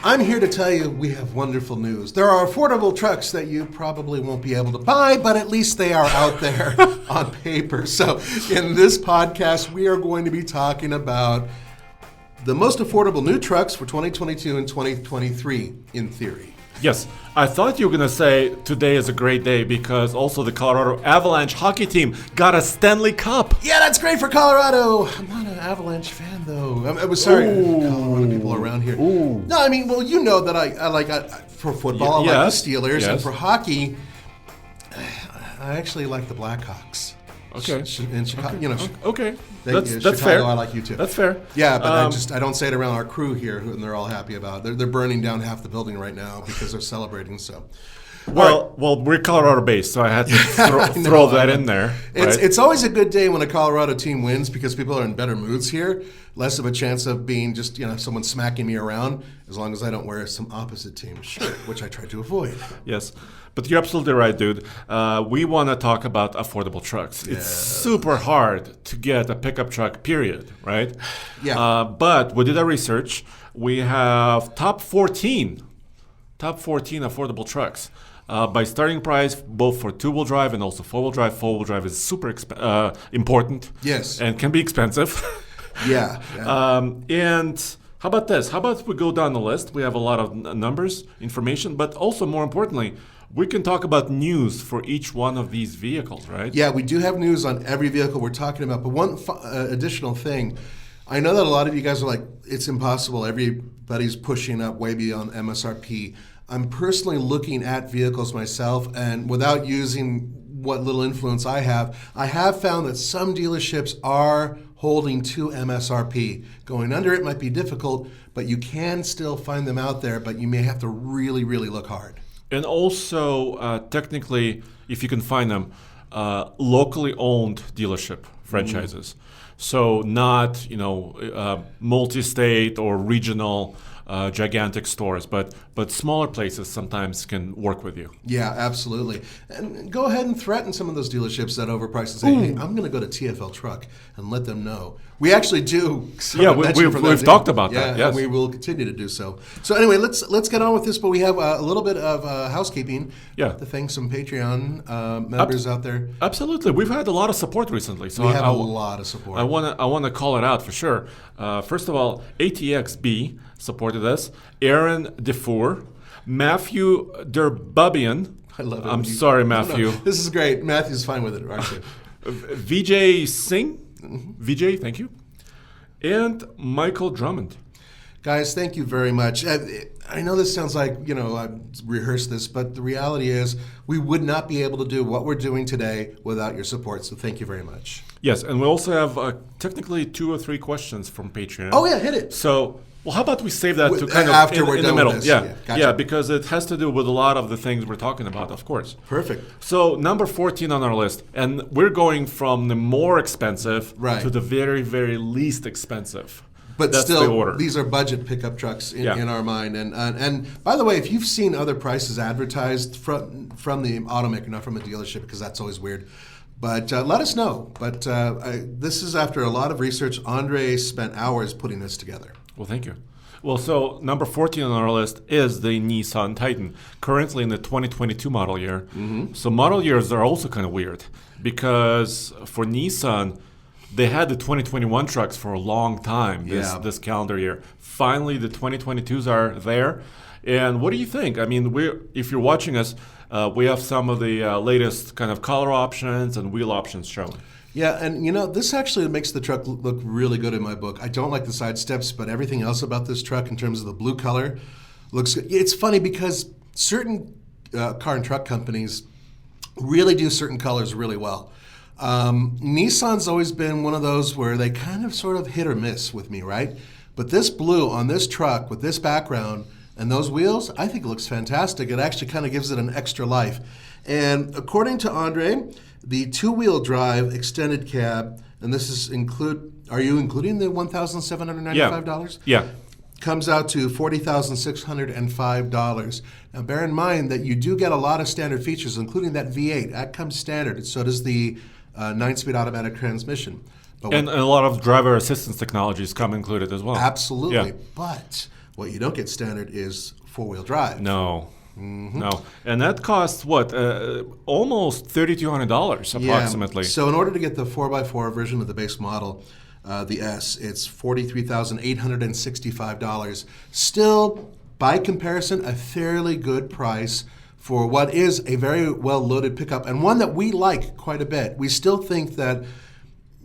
I'm here to tell you we have wonderful news. There are affordable trucks that you probably won't be able to buy, but at least they are out there on paper. So in this podcast, we are going to be talking about the most affordable new trucks for 2022 and 2023, in theory. Yes, I thought you were going to say today is a great day because also the Colorado Avalanche hockey team got a Stanley Cup. Yeah, that's great for Colorado. I'm not an Avalanche fan, though. I was sorry, Colorado people around here. Ooh. No, I mean, well, you know that I like, for football, I like the Steelers, and for hockey, I actually like the Blackhawks. Okay. In Chicago, Okay. That's Chicago, fair. I like you too. That's fair. Yeah, but I don't say it around our crew here, and they're all happy about it. They're burning down half the building right now because they're celebrating. So, well, we're Colorado based, so I had to throw that in there. It's always a good day when a Colorado team wins because people are in better moods here. Less of a chance of being just someone smacking me around, as long as I don't wear some opposite team shirt, which I try to avoid. Yes. But you're absolutely right, dude. We want to talk about affordable trucks. It's super hard to get a pickup truck, period, right? Yeah. But we did our research. We have top 14 affordable trucks. By starting price, both for two-wheel drive and also four-wheel drive. Four-wheel drive is super important. Yes. And can be expensive. Yeah. And how about this? How about we go down the list? We have a lot of numbers, information, but also more importantly, we can talk about news for each one of these vehicles, right? Yeah, we do have news on every vehicle we're talking about. But one additional thing, I know that a lot of you guys are like, it's impossible. Everybody's pushing up way beyond MSRP. I'm personally looking at vehicles myself, and without using what little influence I have found that some dealerships are holding to MSRP. Going under it might be difficult, but you can still find them out there, but you may have to really, really look hard. And also, technically, if you can find them, locally owned dealership franchises. So not, multi-state or regional gigantic stores, but smaller places sometimes can work with you. Yeah, absolutely. And go ahead and threaten some of those dealerships that overprice and say, hey, I'm going to go to TFL Truck and let them know. We actually do. Yeah, we've talked about that. Yes. And we will continue to do so. So anyway, let's get on with this, but we have a little bit of housekeeping. Yeah. To thank some Patreon members out there. Absolutely. We've had a lot of support recently. So we have a lot of support. I want to call it out for sure. First of all, ATXB supported us. Aaron DeFour, Matthew Derbubian. I love it. I'm sorry, Matthew. No, this is great. Matthew's fine with it, aren't you? Vijay Singh. Vijay, thank you. And Michael Drummond. Guys, thank you very much. I know this sounds like, I rehearsed this, but the reality is we would not be able to do what we're doing today without your support, so thank you very much. Yes, and we also have technically 2 or 3 questions from Patreon. Oh, yeah, hit it. So, how about we save that to kind of after we're in done the middle? with this. Yeah, Gotcha. Because it has to do with a lot of the things we're talking about, of course. Perfect. So, number 14 on our list, and we're going from the more expensive to the very, very least expensive. But that's still, the order. These are budget pickup trucks in our mind. And by the way, if you've seen other prices advertised from the automaker, not from a dealership, because that's always weird, but let us know. But this is after a lot of research. Andre spent hours putting this together. Well, thank you. Well, so number 14 on our list is the Nissan Titan, currently in the 2022 model year. Mm-hmm. So model years are also kind of weird because for Nissan, they had the 2021 trucks for a long time this calendar year. Finally, the 2022s are there. And what do you think? I mean, if you're watching us, we have some of the latest kind of color options and wheel options shown. Yeah, and this actually makes the truck look really good in my book. I don't like the side steps, but everything else about this truck in terms of the blue color looks good. It's funny because certain car and truck companies really do certain colors really well. Nissan's always been one of those where they kind of sort of hit or miss with me, right? But this blue on this truck with this background and those wheels, I think it looks fantastic. It actually kind of gives it an extra life. And according to Andre, the two-wheel drive extended cab, and this is are you including the $1,795? Yeah. Comes out to $40,605. Now, bear in mind that you do get a lot of standard features, including that V8. That comes standard. So does the 9-speed automatic transmission. And a lot of driver assistance technologies come included as well. Absolutely. Yeah. But What you don't get standard is four-wheel drive. No. No. And that costs what? Almost $3,200 approximately. Yeah. So in order to get the 4x4 version of the base model, the S, it's $43,865. Still, by comparison, a fairly good price for what is a very well-loaded pickup, and one that we like quite a bit. We still think that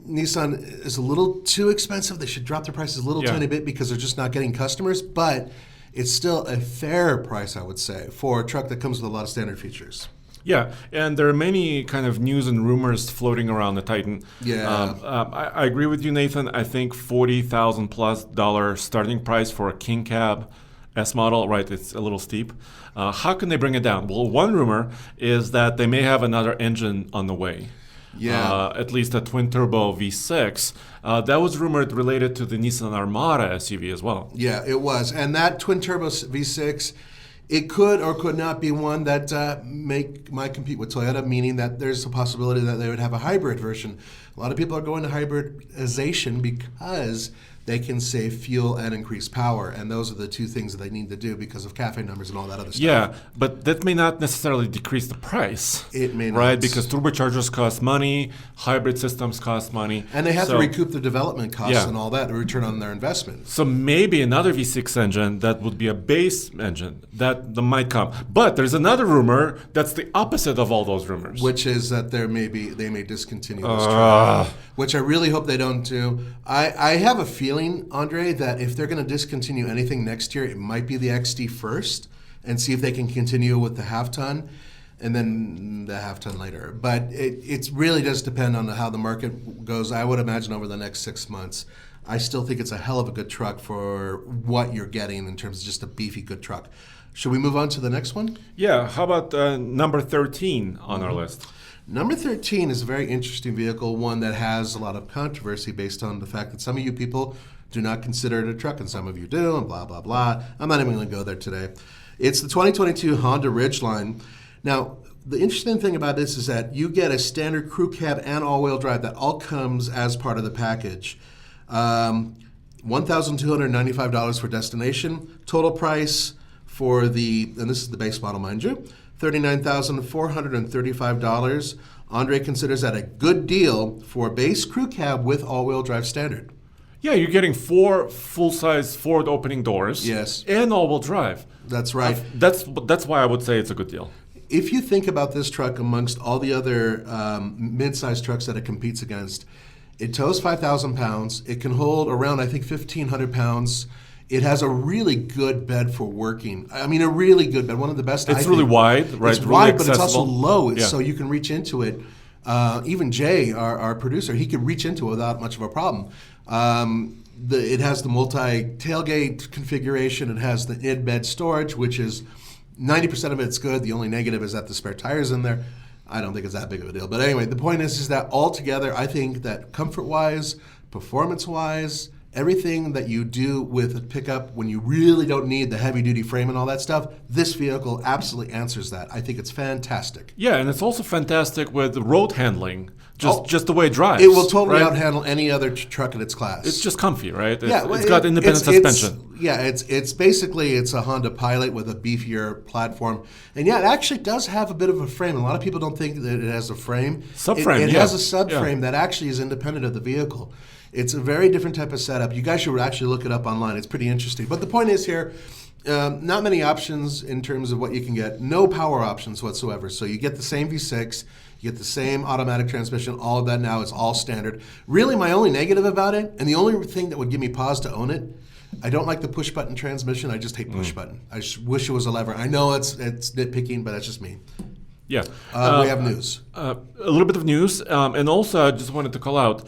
Nissan is a little too expensive. They should drop their prices a little tiny bit because they're just not getting customers, but it's still a fair price, I would say, for a truck that comes with a lot of standard features. Yeah, and there are many kind of news and rumors floating around the Titan. Yeah. I agree with you, Nathan. I think $40,000+ starting price for a King Cab S model, right, it's a little steep. How can they bring it down? Well, one rumor is that they may have another engine on the way. Yeah. At least a twin-turbo V6. That was rumored related to the Nissan Armada SUV as well. Yeah, it was. And that twin-turbo V6, it could or could not be one that might compete with Toyota, meaning that there's a possibility that they would have a hybrid version. A lot of people are going to hybridization because they can save fuel and increase power. And those are the two things that they need to do because of CAFE numbers and all that other stuff. Yeah, but that may not necessarily decrease the price. It may not. Right, because turbochargers cost money, hybrid systems cost money. And they have to recoup their development costs and all that, return on their investment. So maybe another V6 engine that would be a base engine that might come. But there's another rumor that's the opposite of all those rumors. Which is that they may discontinue this truck, which I really hope they don't do. I have a feeling, Andre, that if they're going to discontinue anything next year, it might be the XD first and see if they can continue with the half-ton and then the half-ton later. But it really does depend on how the market goes. I would imagine over the next 6 months. I still think it's a hell of a good truck for what you're getting in terms of just a beefy, good truck. Should we move on to the next one? Yeah, how about number 13 on our list? Number 13 is a very interesting vehicle, one that has a lot of controversy based on the fact that some of you people do not consider it a truck and some of you do, and blah, blah, blah. I'm not even going to go there today. It's the 2022 Honda Ridgeline. Now, the interesting thing about this is that you get a standard crew cab and all-wheel drive that all comes as part of the package. $1,295 for destination. Total price for and this is the base model, mind you, $39,435. Andre considers that a good deal for a base crew cab with all-wheel drive standard. Yeah, you're getting 4 full-size forward opening doors. Yes. And all-wheel drive. That's right. That's why I would say it's a good deal. If you think about this truck amongst all the other mid-sized trucks that it competes against, it tows 5,000 pounds. It can hold around, I think, 1,500 pounds. It has a really good bed for working. I mean, a really good bed, one of the best. It's really wide, right? It's really wide, accessible. but it's also low, so you can reach into it. Even Jay, our producer, he could reach into it without much of a problem. It has the multi-tailgate configuration. It has the in-bed storage, which is 90% of it's good. The only negative is that the spare tire's in there. I don't think it's that big of a deal. But anyway, the point is that altogether, I think that comfort-wise, performance-wise, everything that you do with a pickup when you really don't need the heavy-duty frame and all that stuff, this vehicle absolutely answers that. I think it's fantastic. Yeah, and it's also fantastic with road handling, just the way it drives. It will totally right? outhandle any other truck in its class. It's just comfy, right? It's got independent suspension. It's basically a Honda Pilot with a beefier platform. And yeah, it actually does have a bit of a frame. A lot of people don't think that it has a frame. Subframe, It has a subframe that actually is independent of the vehicle. It's a very different type of setup. You guys should actually look it up online. It's pretty interesting. But the point is here, not many options in terms of what you can get. No power options whatsoever. So you get the same V6, you get the same automatic transmission. All of that now is all standard. Really, my only negative about it, and the only thing that would give me pause to own it, I don't like the push-button transmission. I just hate push-button. I just wish it was a lever. I know it's nitpicking, but that's just me. Yeah. We have news. A little bit of news. And also, I just wanted to call out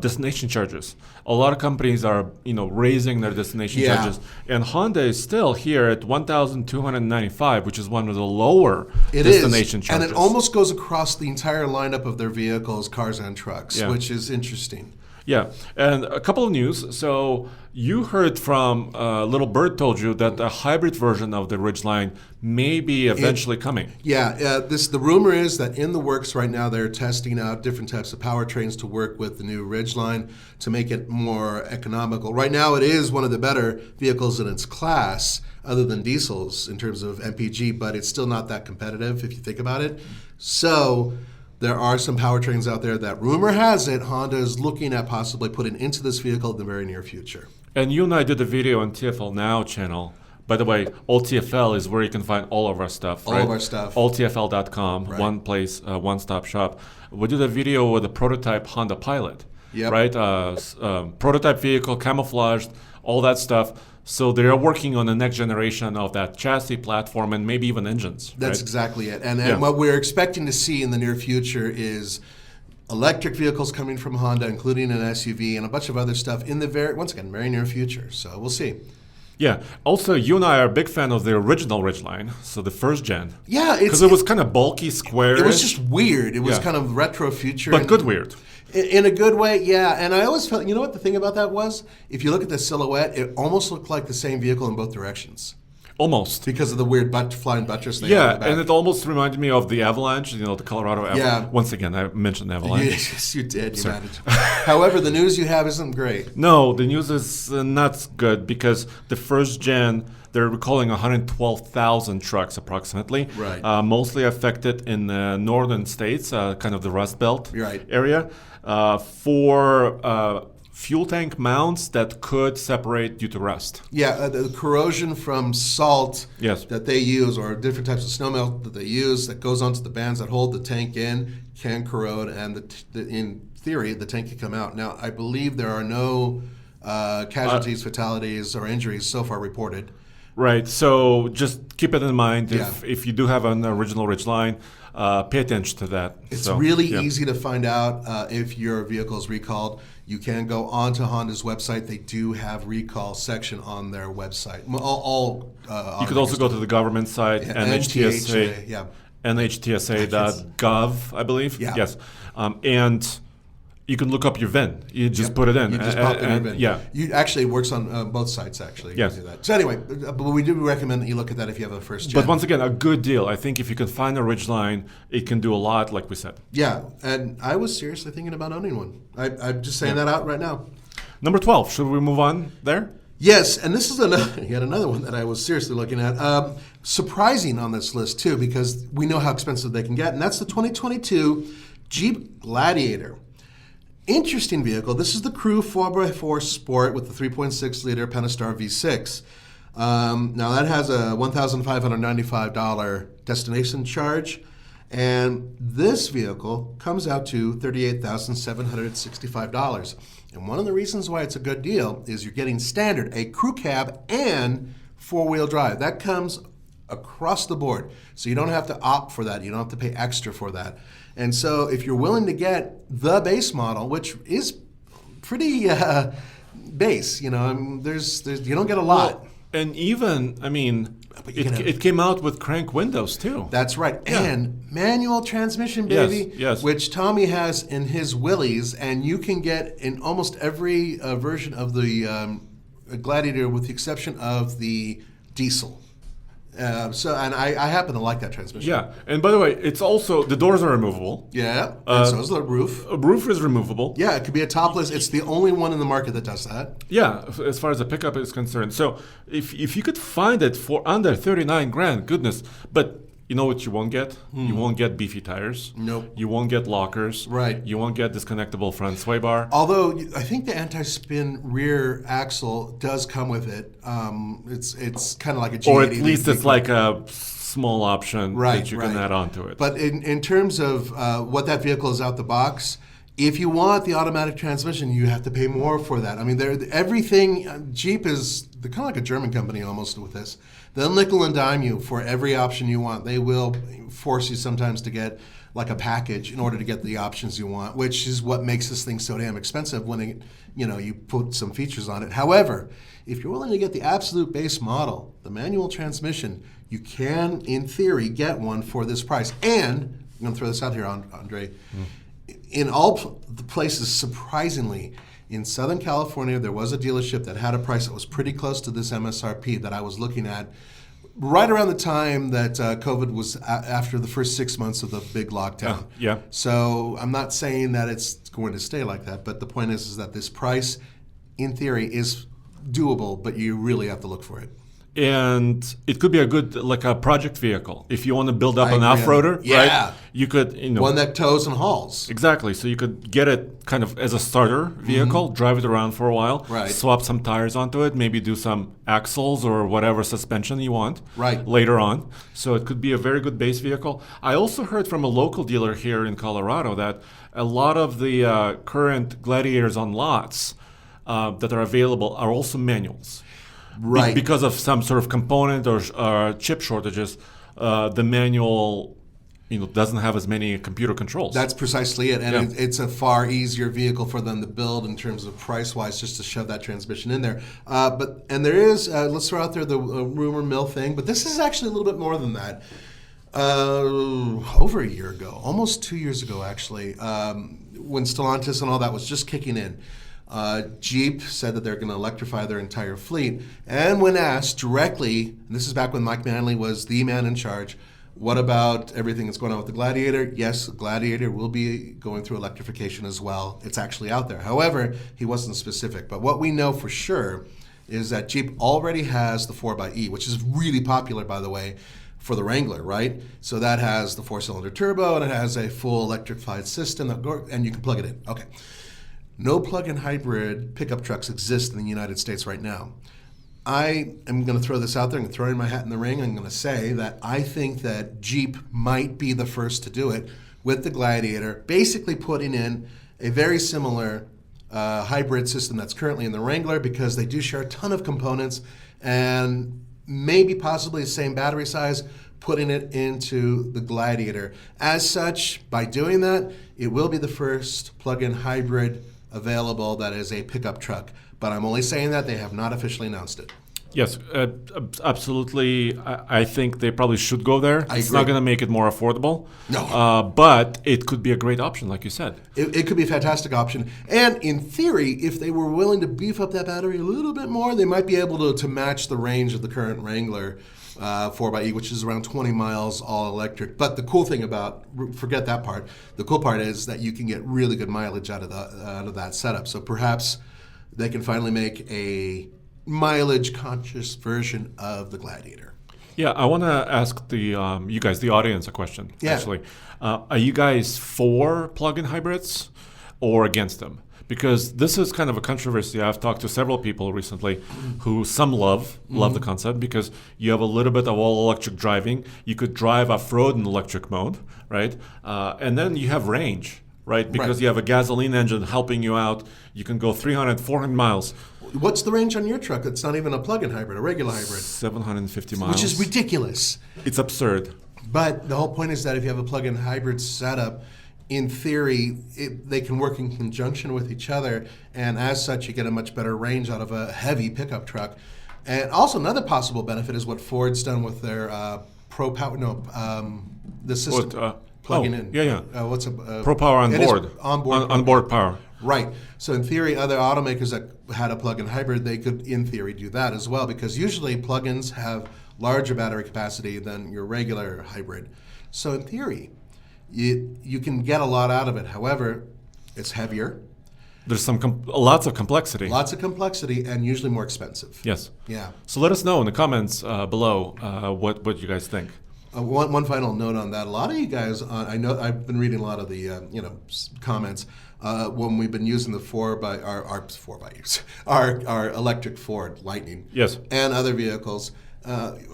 destination charges. A lot of companies are, raising their destination charges, and Honda is still here at $1,295, which is one of the lower destination charges. And it almost goes across the entire lineup of their vehicles, cars and trucks, which is interesting. Yeah, and a couple of news. So you heard from Little Bird told you that a hybrid version of the Ridgeline may be eventually coming. Yeah, the rumor is that in the works right now they're testing out different types of powertrains to work with the new Ridgeline to make it more economical. Right now it is one of the better vehicles in its class other than diesels in terms of MPG, but it's still not that competitive if you think about it. So there are some powertrains out there that rumor has it Honda is looking at possibly putting into this vehicle in the very near future. And you and I did a video on TFL Now channel. By the way, all TFL is where you can find all of our stuff. All of our stuff. Alltfl.com, Right. one place, one-stop shop. We did a video with a prototype Honda Pilot. Yep. Right? Prototype vehicle, camouflaged, all that stuff. So they are working on the next generation of that chassis platform and maybe even engines. That's right? exactly it. And what we're expecting to see in the near future is electric vehicles coming from Honda, including an SUV and a bunch of other stuff in the very near future. So we'll see. Yeah. Also, you and I are a big fan of the original Ridgeline, so the first gen. Yeah, because it was kind of bulky, square. It was just weird. It was Yeah. kind of retro future. But good weird. In a good way, yeah. And I always felt, you know what the thing about that was? If you look at the silhouette, it almost looked like the same vehicle in both directions Almost. because of the weird flying buttress thing. Yeah, on the back. and it almost reminded me of the Avalanche, the Colorado Avalanche. Yeah. Once again, I mentioned Avalanche. Yes, you did. You managed. However, the news you have isn't great. No, the news is not good because the first gen, they're recalling 112,000 trucks approximately. Right. Mostly affected in the northern states, kind of the Rust Belt Right. area, for fuel tank mounts that could separate due to rust. Yeah, the corrosion from salt Yes. that they use, or different types of snow melt that they use, that goes onto the bands that hold the tank in, can corrode, and in theory, the tank can come out. Now, I believe there are no casualties, fatalities, or injuries so far reported. Right. So just keep it in mind Yeah. if you do have an original Ridgeline, pay attention to that. It's So, really yeah. easy to find out if your vehicle is recalled. You can go onto Honda's website. They do have recall section on their website. You could also go to the government site, NHTSA, yeah. NHTSA.gov, I believe. Yeah. Yes. And you can look up your VIN. You just put it in. You just pop in your VIN. Yeah. It works on both sites, actually. Yes. You can do that. So anyway, but we do recommend that you look at that if you have a first gen. But once again, a good deal. I think if you can find a Ridgeline, it can do a lot, like we said. Yeah, and I was seriously thinking about owning one. I'm just saying that out right now. Number 12. Should we move on there? Yes, and this is yet another one that I was seriously looking at. Surprising on this list, too, because we know how expensive they can get, and that's the 2022 Jeep Gladiator. Interesting vehicle. This is the Cruz 4x4 Sport with the 3.6-liter Pentastar V6. Now, that has a $1,595 destination charge, and this vehicle comes out to $38,765. And one of the reasons why it's a good deal is you're getting standard, a crew cab and four-wheel drive. That comes across the board. So you don't have to opt for that. You don't have to pay extra for that. And so if you're willing to get the base model, which is pretty base, you don't get a lot. Well, and even, it came out with crank windows too. That's right. Yeah. And manual transmission, baby, Yes. which Tommy has in his Willys, and you can get in almost every version of the Gladiator with the exception of the diesel. And I happen to like that transmission. Yeah, and by the way, it's also, the doors are removable. Yeah, and so is the roof. A roof is removable. Yeah, it could be a topless. It's the only one in the market that does that. Yeah, as far as the pickup is concerned. So if you could find it for under 39 grand, goodness. But you know what you won't get? You won't get beefy tires. Nope. You won't get lockers. Right. You won't get disconnectable front sway bar. Although I think the anti-spin rear axle does come with it. It's kind of like a G80. Or at least it's like a small option Right, that you can right. add on to it. But in terms of what that vehicle is out the box, if you want the automatic transmission, you have to pay more for that. I mean, everything, Jeep is they're kind of like a German company almost with this. They'll nickel and dime you for every option you want. They will force you sometimes to get like a package in order to get the options you want, which is what makes this thing so damn expensive when you put some features on it. However, if you're willing to get the absolute base model, the manual transmission, you can, in theory, get one for this price. And I'm going to throw this out here, Andre. In all the places, surprisingly, In Southern California, there was a dealership that had a price that was pretty close to this MSRP that I was looking at right around the time that COVID was after the first 6 months of the big lockdown. Yeah. So I'm not saying that it's going to stay like that, but the point is that this price, in theory, is doable, but you really have to look for it. And it could be a good, like a project vehicle. If you want to build up I an agree. off-roader, Yeah. right? You could, One that tows and hauls. Exactly. So you could get it kind of as a starter vehicle, drive it around for a while, Right. swap some tires onto it, maybe do some axles or whatever suspension you want Right. later on. So it could be a very good base vehicle. I also heard from a local dealer here in Colorado that a lot of the current Gladiators on lots that are available are also manuals. Right. Because of some sort of component or chip shortages, the manual doesn't have as many computer controls. That's precisely it. And Yeah. it's a far easier vehicle for them to build in terms of price-wise, just to shove that transmission in there. And there is, let's throw out there the rumor mill thing, but this is actually a little bit more than that. Over a year ago, almost 2 years ago, actually, when Stellantis and all that was just kicking in, Jeep said that they're going to electrify their entire fleet. And when asked directly, and this is back when Mike Manley was the man in charge, what about everything that's going on with the Gladiator? Yes, the Gladiator will be going through electrification as well. It's actually out there. However, he wasn't specific. But what we know for sure is that Jeep already has the 4xe, which is really popular, by the way, for the Wrangler, right? So that has the 4-cylinder turbo, and it has a full electrified system, and you can plug it in. Okay. No plug-in hybrid pickup trucks exist in the United States right now. I am going to throw this out there and throw in my hat in the ring. I'm going to say that I think that Jeep might be the first to do it with the Gladiator, basically putting in a very similar hybrid system that's currently in the Wrangler, because they do share a ton of components and maybe possibly the same battery size, putting it into the Gladiator. As such, by doing that, it will be the first plug-in hybrid available that is a pickup truck. But I'm only saying that. They have not officially announced it. Yes, absolutely. I think they probably should go there. It's agree. not going to make it more affordable. No. But it could be a great option, like you said. It could be a fantastic option. And in theory, if they were willing to beef up that battery a little bit more, they might be able to match the range of the current Wrangler 4xe, which is around 20 miles all electric. But the cool thing about, forget that part, the cool part is that you can get really good mileage out of that setup. So perhaps they can finally make a mileage-conscious version of the Gladiator. Yeah, I want to ask you guys, the audience, a question. Yeah. Actually, are you guys for plug-in hybrids or against them? Because this is kind of a controversy. I've talked to several people recently who some love the concept, because you have a little bit of all electric driving. You could drive off-road in electric mode, right? And then you have range, right? Because you have a gasoline engine helping you out. You can go 300, 400 miles. What's the range on your truck? It's not even a plug-in hybrid, a regular hybrid. 750 miles. Which is ridiculous. It's absurd. But the whole point is that if you have a plug-in hybrid setup, in theory, they can work in conjunction with each other, and as such, you get a much better range out of a heavy pickup truck. And also, another possible benefit is what Ford's done with their Pro Power. The system plugging in. Yeah. What's Pro Power on board. Onboard power. Right. So in theory, other automakers that had a plug-in hybrid, they could, in theory, do that as well, because usually plug-ins have larger battery capacity than your regular hybrid. So in theory, you can get a lot out of it. However, it's heavier. There's lots of complexity. Lots of complexity, and usually more expensive. Yes. Yeah. So let us know in the comments below what you guys think. One final note on that. A lot of you guys, I know I've been reading a lot of the comments when we've been using the our electric Ford Lightning. Yes. And other vehicles.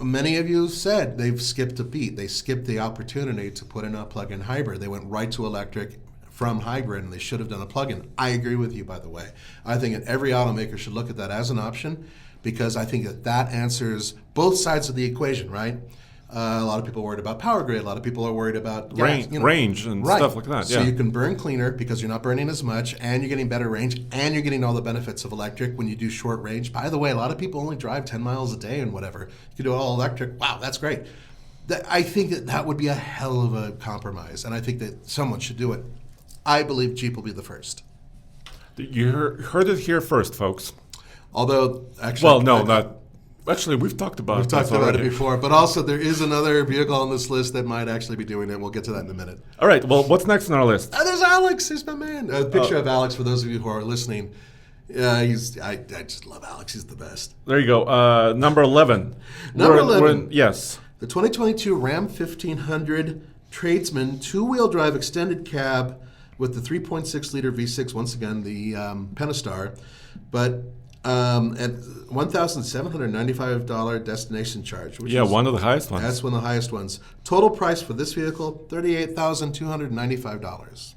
Many of you said they've skipped a beat. They skipped the opportunity to put in a plug-in hybrid. They went right to electric from hybrid, and they should have done a plug-in. I agree with you, by the way. I think that every automaker should look at that as an option, because I think that answers both sides of the equation, right? A lot of people are worried about power grid. A lot of people are worried about range and stuff like that. So yeah. you can burn cleaner because you're not burning as much, and you're getting better range, and you're getting all the benefits of electric when you do short range. By the way, a lot of people only drive 10 miles a day and whatever. You can do it all electric. Wow, that's great. I think that would be a hell of a compromise, and I think that someone should do it. I believe Jeep will be the first. You heard it here first, folks. Although, actually... Well, no, not... Actually, we've talked about We've it. talked about it before, but also there is another vehicle on this list that might actually be doing it. We'll get to that in a minute. All right, well, what's next on our list? There's Alex. There's my man. A picture of Alex for those of you who are listening. I just love Alex. He's the best. There you go. Number 11. Number 11. Yes. The 2022 Ram 1500 Tradesman two-wheel drive extended cab with the 3.6-liter V6, once again, the Pentastar, but at $1,795 destination charge. Which is one of the highest ones. That's one of the highest ones. Total price for this vehicle, $38,295.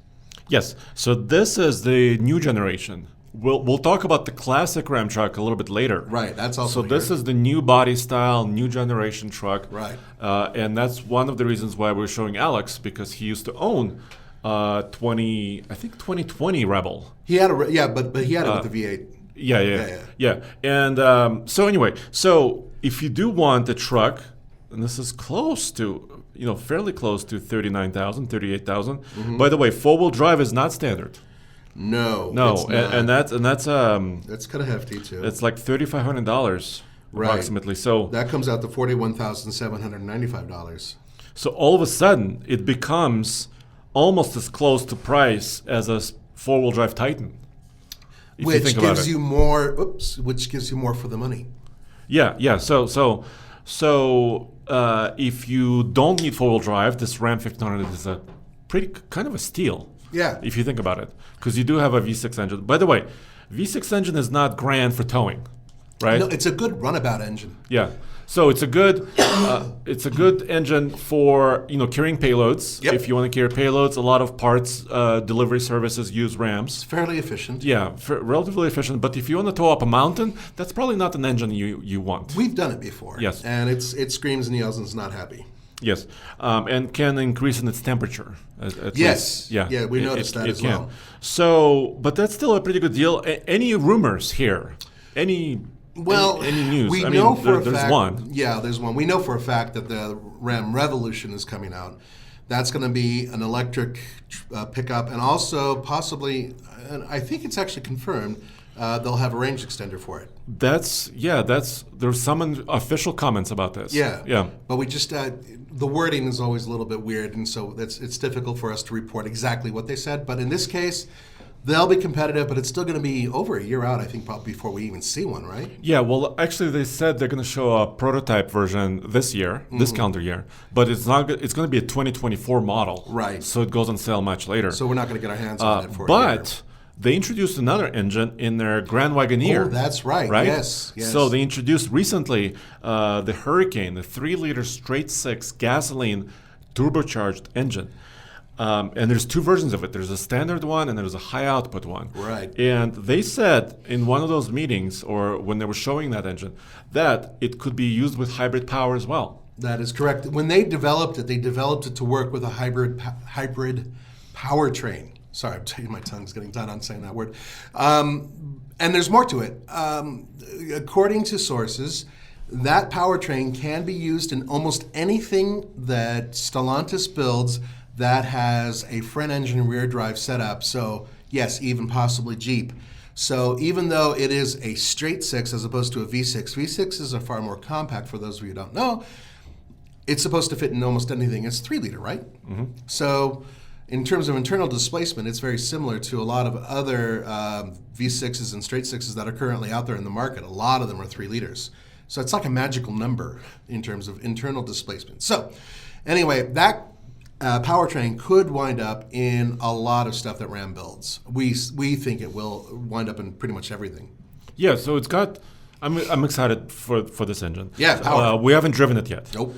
Yes. So this is the new generation. We'll talk about the classic Ram truck a little bit later. Right, that's also So this is the new body style, new generation truck. Right. And that's one of the reasons why we're showing Alex, because he used to own 2020 Rebel. He had but he had it with the V8. Yeah. And so anyway, so if you do want a truck, and this is close to, fairly close to 39,000, 38,000. Mm-hmm. By the way, four-wheel drive is not standard. No, and that's kind of hefty too. It's like $3,500 approximately. So that comes out to $41,795. So all of a sudden, it becomes almost as close to price as a four-wheel drive Titan. Which gives you more for the money. Yeah. So if you don't need four-wheel drive, this Ram 1500 is a pretty kind of a steal. Yeah. If you think about it, because you do have a V6 engine. By the way, V6 engine is not grand for towing, right? No, it's a good runabout engine. Yeah. So it's a good engine for carrying payloads. Yep. If you want to carry payloads, a lot of parts delivery services use Rams. It's fairly efficient. Yeah, relatively efficient. But if you want to tow up a mountain, that's probably not an engine you want. We've done it before. Yes. And it screams and yells and is not happy. Yes, and can increase in its temperature. Yes. Yeah, we noticed that as well. So, but that's still a pretty good deal. Any rumors here? Any news? We know for a fact. There's one. Yeah, there's one. We know for a fact that the Ram Revolution is coming out. That's going to be an electric pickup, and also possibly, and I think it's actually confirmed, they'll have a range extender for it. There's some official comments about this. Yeah. But we just the wording is always a little bit weird, and so it's difficult for us to report exactly what they said. But in this case, they'll be competitive, but it's still going to be over a year out, I think, probably before we even see one, right? Yeah, well, actually, they said they're going to show a prototype version this year, this calendar year, but it's not. It's going to be a 2024 model, right? So it goes on sale much later. So we're not going to get our hands on it for a year. But they introduced another engine in their Grand Wagoneer. Oh, that's right. Yes. So they introduced recently the Hurricane, the 3-liter straight-six gasoline turbocharged engine. And there's two versions of it. There's a standard one and there's a high output one. Right. And they said in one of those meetings, or when they were showing that engine, that it could be used with hybrid power as well. That is correct. When they developed it to work with a hybrid powertrain. Sorry, my tongue's getting done on saying that word. And there's more to it. According to sources, that powertrain can be used in almost anything that Stellantis builds that has a front engine rear drive setup. So yes, even possibly Jeep. So even though it is a straight six as opposed to a V6, V6s are far more compact for those of you who don't know. It's supposed to fit in almost anything. It's 3-liter, right? Mm-hmm. So in terms of internal displacement, it's very similar to a lot of other V6s and straight sixes that are currently out there in the market. A lot of them are 3 liters. So it's like a magical number in terms of internal displacement. So anyway, that powertrain could wind up in a lot of stuff that Ram builds. We think it will wind up in pretty much everything. Yeah, so it's got... I'm excited for this engine. Yeah, power. We haven't driven it yet. Nope.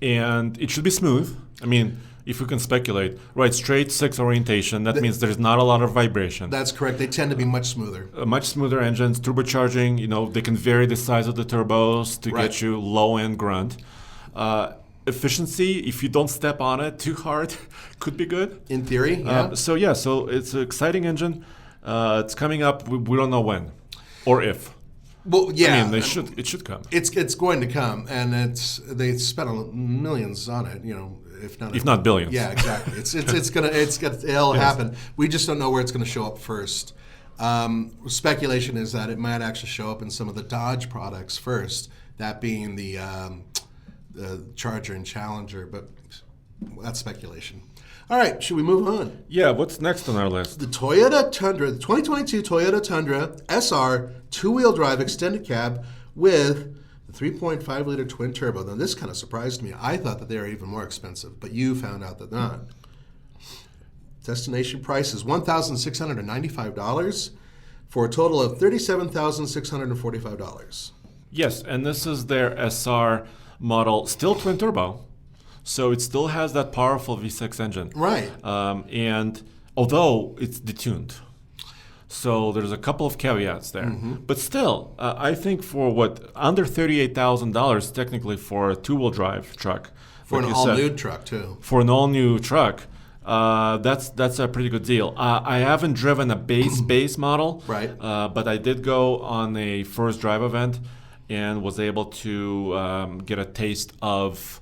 And it should be smooth. I mean, if we can speculate, right, straight six orientation, that means there's not a lot of vibration. That's correct. They tend to be much smoother. Much smoother engines, turbocharging, they can vary the size of the turbos to get you low-end grunt. Efficiency, if you don't step on it too hard, could be good. In theory, yeah. So it's an exciting engine. It's coming up. We don't know when or if. Well, yeah. I mean, it should come. It's going to come, and they spent millions on it. If not billions. Yeah, exactly. It'll happen. We just don't know where it's going to show up first. Speculation is that it might actually show up in some of the Dodge products first. That being the Charger and Challenger, but that's speculation. All right, should we move on? Yeah, what's next on our list? The Toyota Tundra, the 2022 Toyota Tundra SR two-wheel drive extended cab with the 3.5-liter twin turbo. Now, this kind of surprised me. I thought that they were even more expensive, but you found out that they're not. Destination price is $1,695 for a total of $37,645. Yes, and this is their SR model, still twin turbo. So it still has that powerful V6 engine. Right. And although it's detuned. So there's a couple of caveats there. Mm-hmm. But still, I think for under $38,000 technically for a two-wheel drive truck. For an all-new truck, too. For an all-new truck, that's a pretty good deal. I haven't driven a base model. Right. But I did go on a first drive event and was able to get a taste of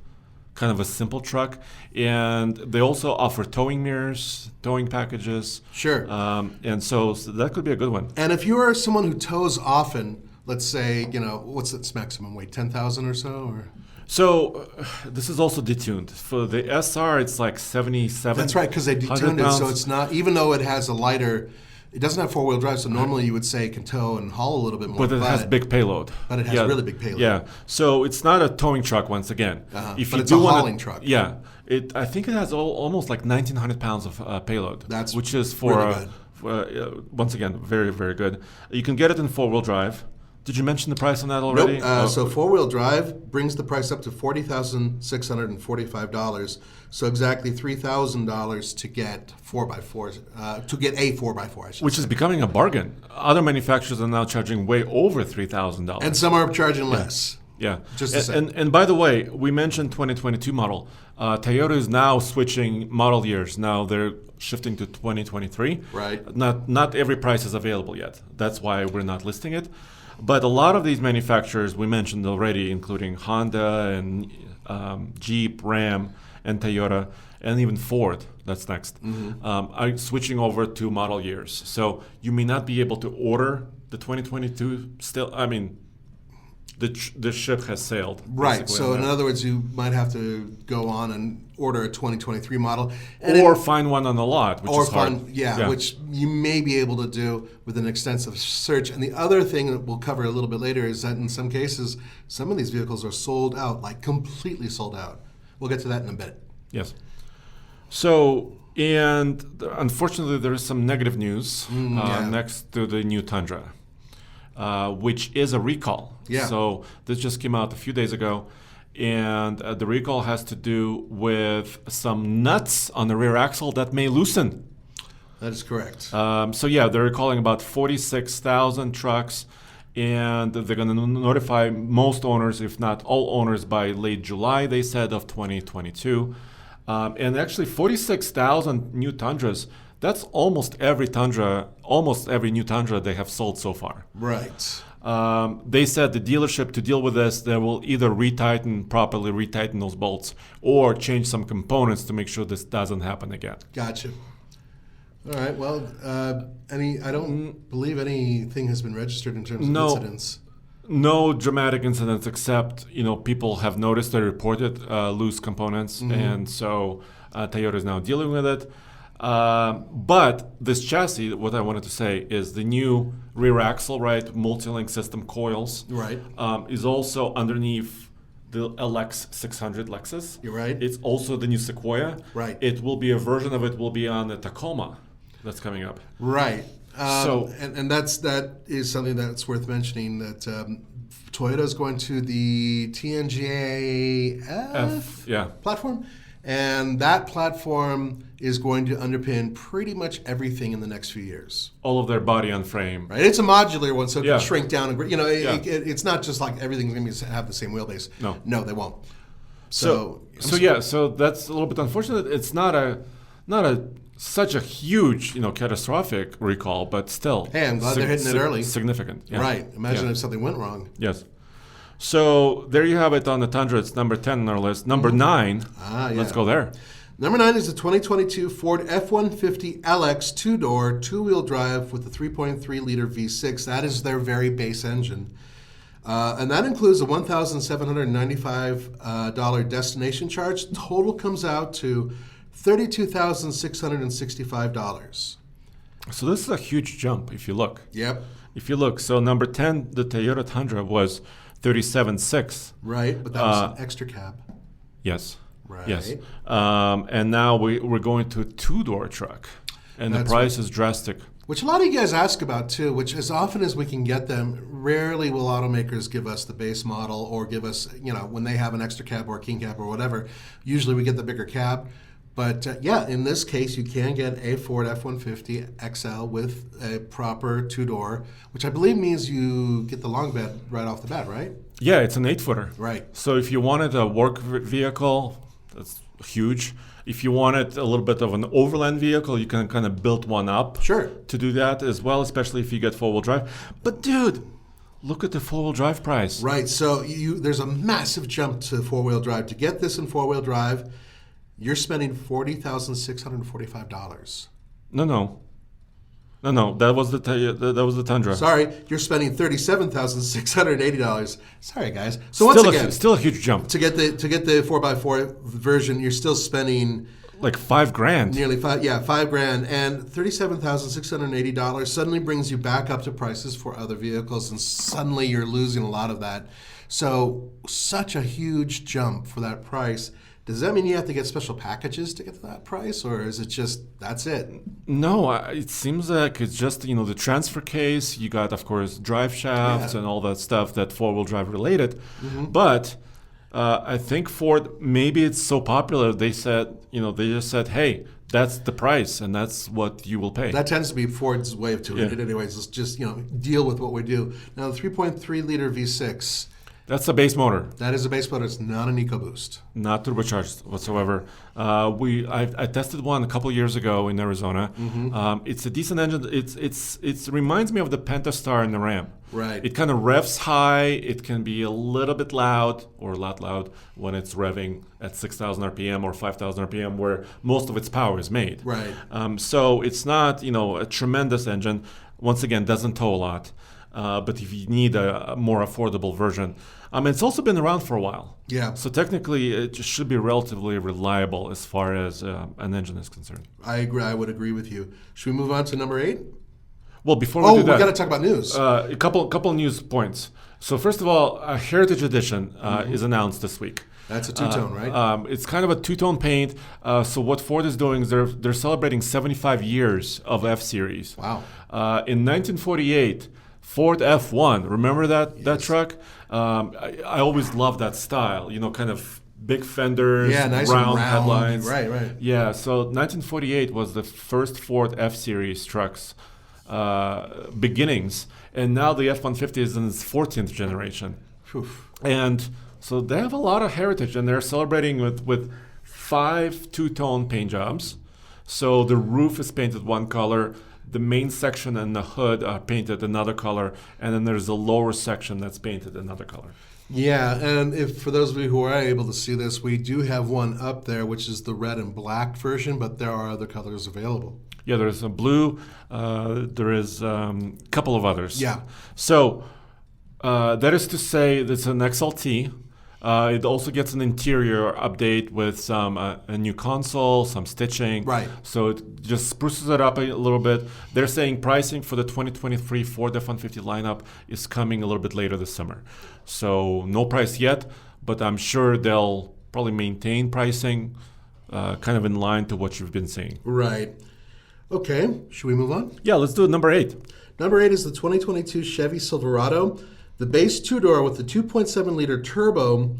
kind of a simple truck. And they also offer towing mirrors, towing packages. Sure. And so that could be a good one. And if you are someone who tows often, let's say, what's its maximum weight, 10,000 or so? Or? So this is also detuned. For the SR, it's like 77. That's right, because they detuned it, so it's not, even though it has a lighter, it doesn't have four-wheel drive, so normally you would say it can tow and haul a little bit more. But it has big payload. But it has really big payload. Yeah, so it's not a towing truck once again. But it's a hauling truck. Yeah, I think it has almost like 1,900 pounds of payload. Which is really good. Once again, very, very good. You can get it in four-wheel drive. Did you mention the price on that already? Nope. So four-wheel drive brings the price up to $40,645. So exactly $3,000 to get 4x4, to get a 4x4, I should Which say. is becoming a bargain. Other manufacturers are now charging way over $3,000. And some are charging less. Yeah. Just to say. And by the way, we mentioned 2022 model. Toyota is now switching model years. Now they're shifting to 2023. Right. Not every price is available yet. That's why we're not listing it. But a lot of these manufacturers we mentioned already, including Honda and Jeep, Ram, and Toyota, and even Ford, that's next, are switching over to model years. So you may not be able to order the 2022 still. I mean, the ship has sailed. Right. So in other words, you might have to go on and order a 2023 model. Or find one on the lot, which is hard. Which you may be able to do with an extensive search. And the other thing that we'll cover a little bit later is that in some cases, some of these vehicles are sold out, like completely sold out. We'll get to that in a bit. Yes. So, and unfortunately, there is some negative news next to the new Tundra. Which is a recall. Yeah. So this just came out a few days ago, and the recall has to do with some nuts on the rear axle that may loosen. That is correct. So they're recalling about 46,000 trucks, and they're going to notify most owners, if not all owners, by late July, they said, of 2022. And actually 46,000 new Tundras, that's almost every new Tundra they have sold so far. Right. They said the dealership, to deal with this, they will either properly retighten those bolts or change some components to make sure this doesn't happen again. Gotcha. All right. Well, I don't believe anything has been registered in terms of incidents. No dramatic incidents, except people have noticed they reported loose components, and so Toyota is now dealing with it. But this chassis, what I wanted to say is the new rear axle, right, multi-link system coils, right, is also underneath the LX 600 Lexus. You're right. It's also the new Sequoia. Right. It will be a version of it will be on the Tacoma that's coming up. Right. And that is something that's worth mentioning, that Toyota is going to the TNGA platform. And that platform is going to underpin pretty much everying in the next few years. All of their body on frame. Right. It's a modular one, so it can shrink down. And it's not just like everything's going to have the same wheelbase. No, they won't. So that's a little bit unfortunate. It's not a such a huge, catastrophic recall, but still. Hey, I'm glad they're hitting it early. Significant. Yeah. Right. Imagine if something went wrong. Yes. So there you have it on the Tundra. It's number 10 on our list. Number 9. Let's go there. Number 9 is the 2022 Ford F-150 LX two-door, two-wheel drive with the 3.3-liter V6. That is their very base engine. And that includes a $1,795 destination charge. Total comes out to $32,665. So this is a huge jump if you look. Yep. If you look, so number 10, the Toyota Tundra was $37,600. Right, but that was an extra cab. Yes. Right. Yes. And now we're going to a two-door truck, and the price is drastic. Which a lot of you guys ask about too, which as often as we can get them, rarely will automakers give us the base model or give us, when they have an extra cab or a king cab or whatever. Usually we get the bigger cab. But in this case, you can get a Ford F-150 XL with a proper two-door, which I believe means you get the long bed right off the bat, right? Yeah, it's an 8-footer. Right. So if you wanted a work vehicle, that's huge. If you wanted a little bit of an overland vehicle, you can kind of build one up. Sure. To do that as well, especially if you get four-wheel drive. But dude, look at the four-wheel drive price. Right. So there's a massive jump to four-wheel drive. To get this in four-wheel drive, you're spending $40,645. No. That was the Tundra. Sorry, you're spending $37,680. Sorry, guys. So once again, still a huge jump. To get the 4x4 version, you're still spending like $5,000. Nearly $5,000, and $37,680 suddenly brings you back up to prices for other vehicles, and suddenly you're losing a lot of that. So such a huge jump for that price. Does that mean you have to get special packages to get to that price, or is it just that's it? No, it seems like it's just the transfer case. You got, of course, drive shafts and all that stuff that four-wheel drive related. Mm-hmm. But I think Ford, maybe it's so popular, they said they just said, hey, that's the price, and that's what you will pay. That tends to be Ford's way of doing it, anyways. Let's just deal with what we do now. The 3.3-liter V6. That's a base motor. That is a base motor. It's not an EcoBoost. Not turbocharged whatsoever. I tested one a couple years ago in Arizona. Mm-hmm. It's a decent engine. It reminds me of the Pentastar and the Ram. Right. It kind of revs high. It can be a little bit loud or a lot loud when it's revving at 6,000 RPM or 5,000 RPM, where most of its power is made. Right. So it's not a tremendous engine. Once again, doesn't tow a lot. But if you need a more affordable version, it's also been around for a while. Yeah. So technically, it should be relatively reliable as far as an engine is concerned. I agree. I would agree with you. Should we move on to number 8? Well, before we do that, we got to talk about news. A couple news points. So first of all, a Heritage Edition is announced this week. That's a two-tone, right? It's kind of a two-tone paint. So what Ford is doing is they're celebrating 75 years of F-Series. Wow. In 1948. Ford F1, remember that truck? I always loved that style, kind of big fenders, nice round and headlines. Right. Yeah, so 1948 was the first Ford F-Series trucks beginnings, and now the F-150 is in its 14th generation. Oof. And so they have a lot of heritage, and they're celebrating with 5 two-tone paint jobs. So the roof is painted one color, the main section and the hood are painted another color, and then there's a lower section that's painted another color. Yeah, and for those of you who are able to see this, we do have one up there, which is the red and black version, but there are other colors available. Yeah, there's a blue, there is a couple of others. Yeah. So that is to say it's an XLT. It also gets an interior update with some a new console, some stitching. Right. So it just spruces it up a little bit. They're saying pricing for the 2023 Ford F-150 lineup is coming a little bit later this summer. So no price yet, but I'm sure they'll probably maintain pricing kind of in line to what you've been seeing. Right. Okay. Should we move on? Yeah, let's do it. Number 8. Number 8 is the 2022 Chevy Silverado. The base two-door with the 2.7-liter turbo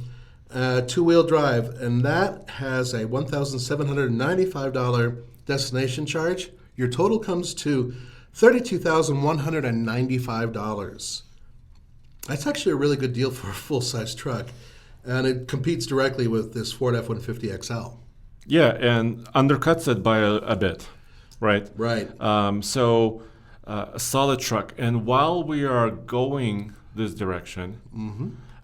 two-wheel drive, and that has a $1,795 destination charge. Your total comes to $32,195. That's actually a really good deal for a full-size truck, and it competes directly with this Ford F-150 XL. Yeah, and undercuts it by a bit. right? Right. So a solid truck. And while we are going this direction,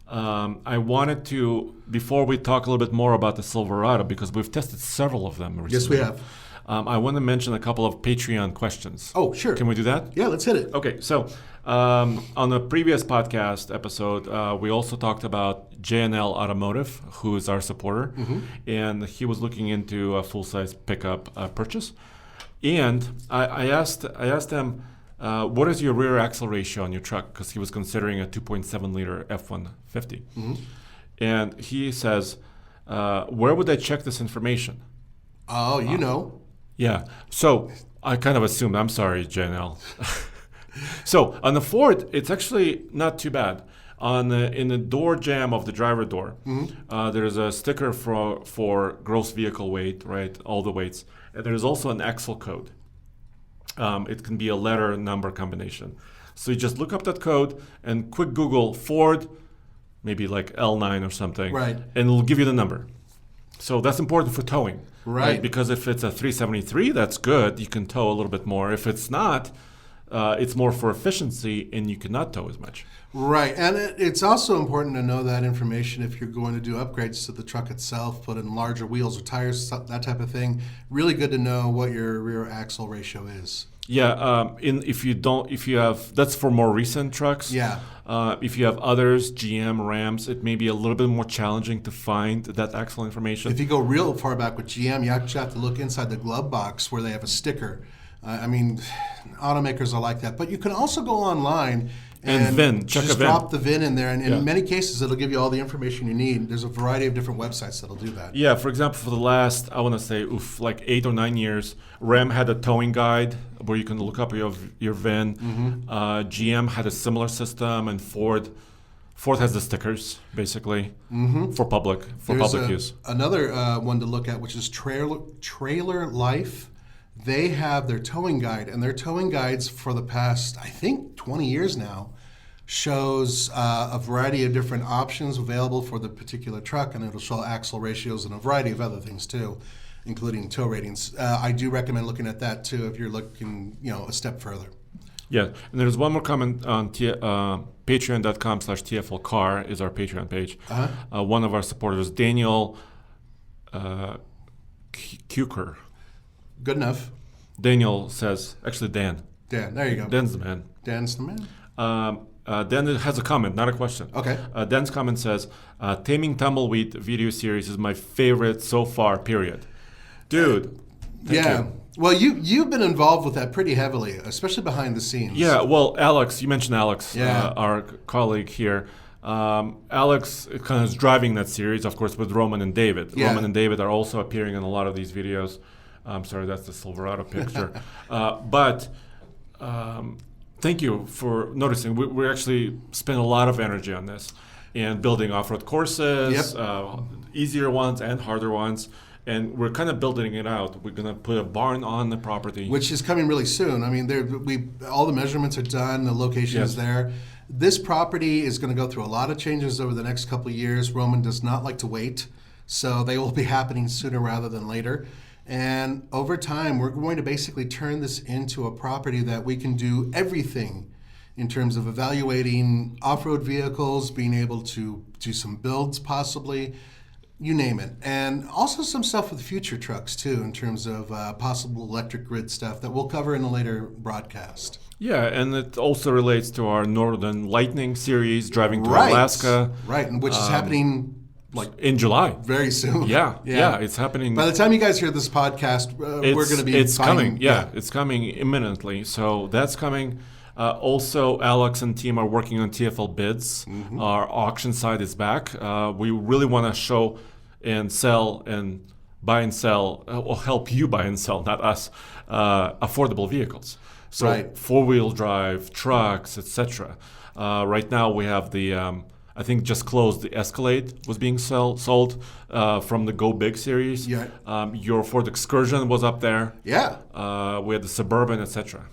I wanted to, before we talk a little bit more about the Silverado, because we've tested several of them recently. Yes, we have. I want to mention a couple of Patreon questions. Oh, sure. Can we do that? Yeah, let's hit it. Okay, so on the previous podcast episode, we also talked about JNL Automotive, who is our supporter, and he was looking into a full-size pickup purchase. And I asked them, what is your rear axle ratio on your truck? Because he was considering a 2.7-liter F-150. And he says, where would I check this information? Oh, you know. Yeah. So I kind of assumed. I'm sorry, JNL. So on the Ford, it's actually not too bad. In the door jamb of the driver door, there's a sticker for gross vehicle weight, right? All the weights. And there's also an axle code. It can be a letter number combination. So you just look up that code and quick Google Ford, maybe like L9 or something, right? And it'll give you the number. So that's important for towing. Right. Because if it's a 373, that's good. You can tow a little bit more. If it's not, it's more for efficiency and you cannot tow as much. Right. And it's also important to know that information if you're going to do upgrades to the truck itself, put in larger wheels or tires, that type of thing. Really good to know what your rear axle ratio is. Yeah. If you have, that's for more recent trucks. Yeah. If you have others, GM, Rams, it may be a little bit more challenging to find that axle information. If you go real far back with GM, you actually have to look inside the glove box where they have a sticker. I mean, automakers are like that. But you can also go online and VIN, check just a VIN. drop the VIN in there. And in many cases, it'll give you all the information you need. There's a variety of different websites that'll do that. Yeah, for example, for the last, I want to say, like 8 or 9 years, Ram had a towing guide where you can look up your VIN. GM had a similar system, and Ford has the stickers, basically, for public use. Another one to look at, which is Trailer Life. They have their towing guide, and their towing guides for the past, I think, 20 years now, shows a variety of different options available for the particular truck, and it'll show axle ratios and a variety of other things too, including tow ratings. I do recommend looking at that too if you're looking, a step further. Yeah, and there's one more comment on patreon.com/TFLcar is our Patreon page. One of our supporters, Daniel Kuker. Good enough. Daniel says, actually Dan, there you go. Dan's the man. Dan's the man. Dan has a comment, not a question. Okay. Dan's comment says, Taming Tumbleweed video series is my favorite so far, period. Dude, thank you. Well, you've been involved with that pretty heavily, especially behind the scenes. Yeah, well, Alex, you mentioned Alex, Yeah. Our colleague here. Alex kind of is driving that series, of course, with Roman and David. Yeah. Roman and David are also appearing in a lot of these videos. I'm sorry, that's the Silverado picture. But thank you for noticing. We actually spend a lot of energy on this and building off-road courses, easier ones and harder ones. And we're kind of building it out. We're going to put a barn on the property. Which is coming really soon. I mean, all the measurements are done. The location is there. This property is going to go through a lot of changes over the next couple of years. Roman does not like to wait. So they will be happening sooner rather than later. And over time, we're going to basically turn this into a property that we can do everything in terms of evaluating off-road vehicles, being able to do some builds possibly, you name it. And also some stuff with future trucks too, in terms of possible electric grid stuff that we'll cover in a later broadcast. Yeah, and it also relates to our Northern Lightning series, driving to Alaska. Right, and which is happening in July. Very soon. Yeah, it's happening. By the time you guys hear this podcast, we're going to be It's coming, it's coming imminently. So that's coming. Also, Alex and team are working on TFL bids. Our auction site is back. We really want to show and sell and buy and sell, or help you buy and sell, not us, affordable vehicles. So four-wheel drive, trucks, etc. Right now we have the, I think just closed, the Escalade was being sold from the Go Big series. Yeah. Your Ford Excursion was up there. Yeah. We had the Suburban, etc.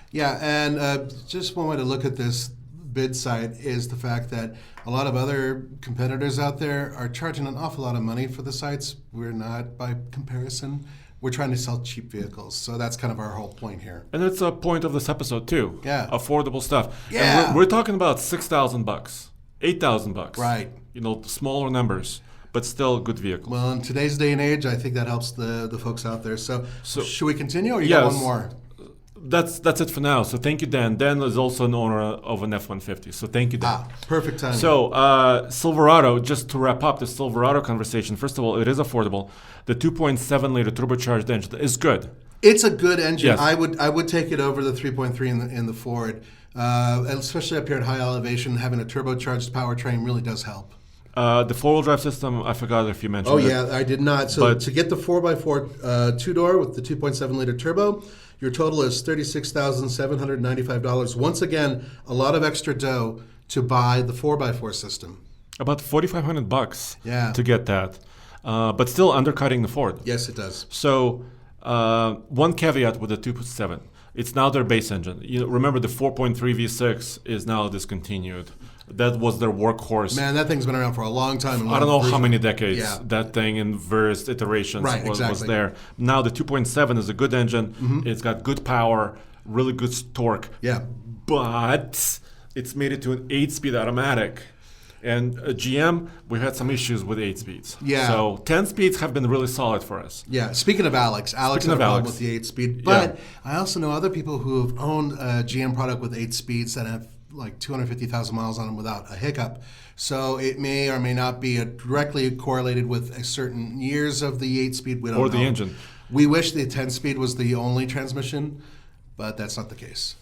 Yeah, and just one way to look at this bid site is the fact that a lot of other competitors out there are charging an awful lot of money for the sites. We're not, by comparison. we're trying to sell cheap vehicles. So that's kind of our whole point here. And it's a point of this episode too. Yeah. Affordable stuff. Yeah. And we're talking about $6,000, $8,000. Right. Smaller numbers, but still good vehicles. Well, in today's day and age, I think that helps the folks out there. So should we continue, or you got one more? That's it for now. So thank you, Dan. Dan is also an owner of an F-150. So thank you, Dan. Perfect time. So Silverado, just to wrap up the Silverado conversation, first of all, it is affordable. The 2.7-liter turbocharged engine is good. It's a good engine. Yes. I would take it over the 3.3 in the Ford, especially up here at high elevation. Having a turbocharged powertrain really does help. The four-wheel drive system, I forgot if you mentioned it. Oh, yeah, I did not. So to get the 4x4 two-door with the 2.7-liter turbo, your total is $36,795. Once again, a lot of extra dough to buy the 4x4 system. About $4,500 to get that. But still undercutting the Ford. Yes, it does. So one caveat with the 2.7. It's now their base engine. Remember, the 4.3 V6 is now discontinued. That was their workhorse. Man, that thing's been around for a long time. I don't know how many decades that thing in various iterations was there. Now the 2.7 is a good engine. Mm-hmm. It's got good power, really good torque. Yeah. But it's made it to an 8-speed automatic. And GM, we had some issues with 8 speeds. Yeah. So 10 speeds have been really solid for us. Yeah. Speaking of Alex had a problem with the 8-speed. But I also know other people who have owned a GM product with 8 speeds that have like 250,000 miles on them without a hiccup. So it may or may not be directly correlated with a certain years of the 8-speed. We don't know. Or the engine. We wish the 10-speed was the only transmission, but that's not the case.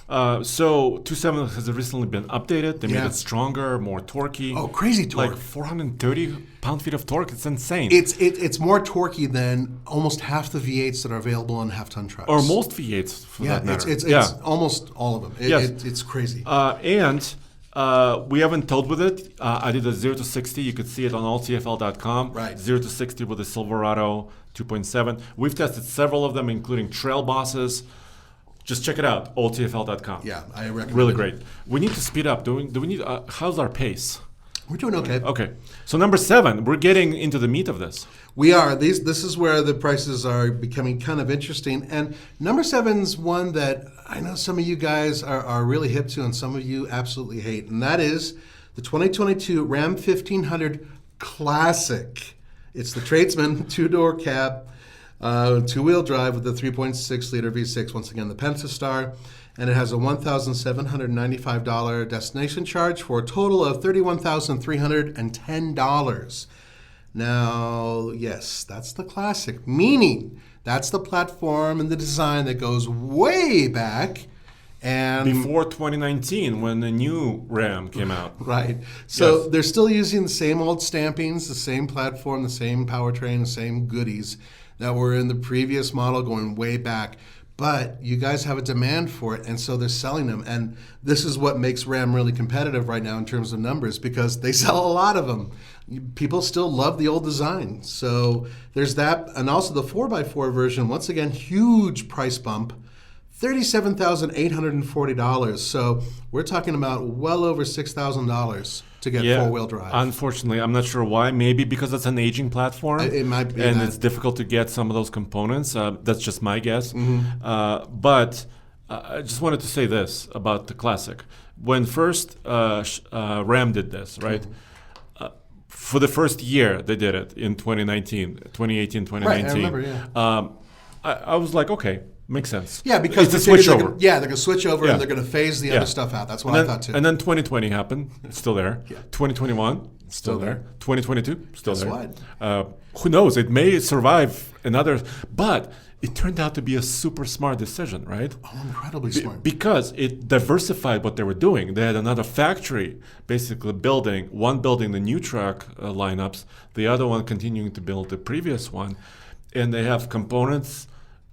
So 2.7 has recently been updated. They made it stronger, more torquey. Oh, crazy torque. Like 430 pound-feet of torque. It's insane. It's more torquey than almost half the V8s that are available on half-ton trucks. Or most V8s, for that matter. It's almost all of them. It's crazy. And we haven't told with it. I did a 0 to 60. You could see it on alltfl.com. Right. 0 to 60 with the Silverado 2.7. We've tested several of them, including trail bosses. Just check it out, alltfl.com. Yeah, I recommend really it. Great. We need to speed up. Do we need? How's our pace? We're doing okay. Okay. So number 7, we're getting into the meat of this. We are. This is where the prices are becoming kind of interesting. And number 7's one that I know some of you guys are really hip to and some of you absolutely hate. And that is the 2022 Ram 1500 Classic. It's the Tradesman 2-door cab. 2-wheel drive with the 3.6-liter V6, once again the Pentastar, and it has a $1,795 destination charge for a total of $31,310. Now, yes, that's the Classic, meaning that's the platform and the design that goes way back. And before 2019, when the new Ram came out. Right. So they're still using the same old stampings, the same platform, the same powertrain, the same goodies that were in the previous model going way back. But you guys have a demand for it, and so they're selling them. And this is what makes Ram really competitive right now in terms of numbers, because they sell a lot of them. People still love the old design. So there's that. And also the 4x4 version, once again, huge price bump. $37,840. So we're talking about well over $6,000 to get 4-wheel drive. Unfortunately, I'm not sure why. Maybe because it's an aging platform. It might be. And it's difficult to get some of those components. That's just my guess. Mm-hmm. But I just wanted to say this about the Classic. When first Ram did this, right? Mm-hmm. For the first year they did it in 2018, 2019. Right, I remember, I was like, okay. Makes sense. Yeah, because it's a switch over. They're going to switch over and they're going to phase the other stuff out. That's what I thought too. And then 2020 happened. It's still there. 2021, still there. 2022, still there. Who knows? It may survive another. But it turned out to be a super smart decision, right? Oh, incredibly smart. Because it diversified what they were doing. They had another factory basically building the new truck lineups, the other one continuing to build the previous one. And they have components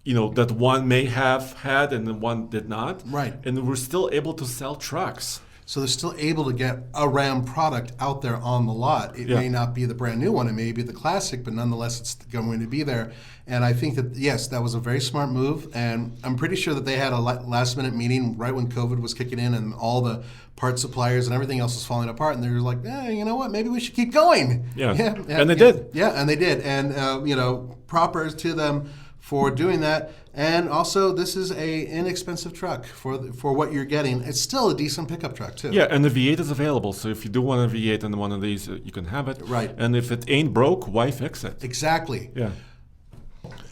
that one may have had and then one did not. Right. And we're still able to sell trucks. So they're still able to get a Ram product out there on the lot. It may not be the brand new one. It may be the Classic, but nonetheless, it's going to be there. And I think that, yes, that was a very smart move. And I'm pretty sure that they had a last-minute meeting right when COVID was kicking in and all the part suppliers and everything else was falling apart. And they were like, you know what? Maybe we should keep going. Yeah. And they did. Yeah, and they did. And, proper to them for doing that. And also, this is a inexpensive truck for what you're getting. It's still a decent pickup truck, too. Yeah, and the V8 is available. So if you do want a V8 and one of these, you can have it. Right. And if it ain't broke, why fix it? Exactly. Yeah.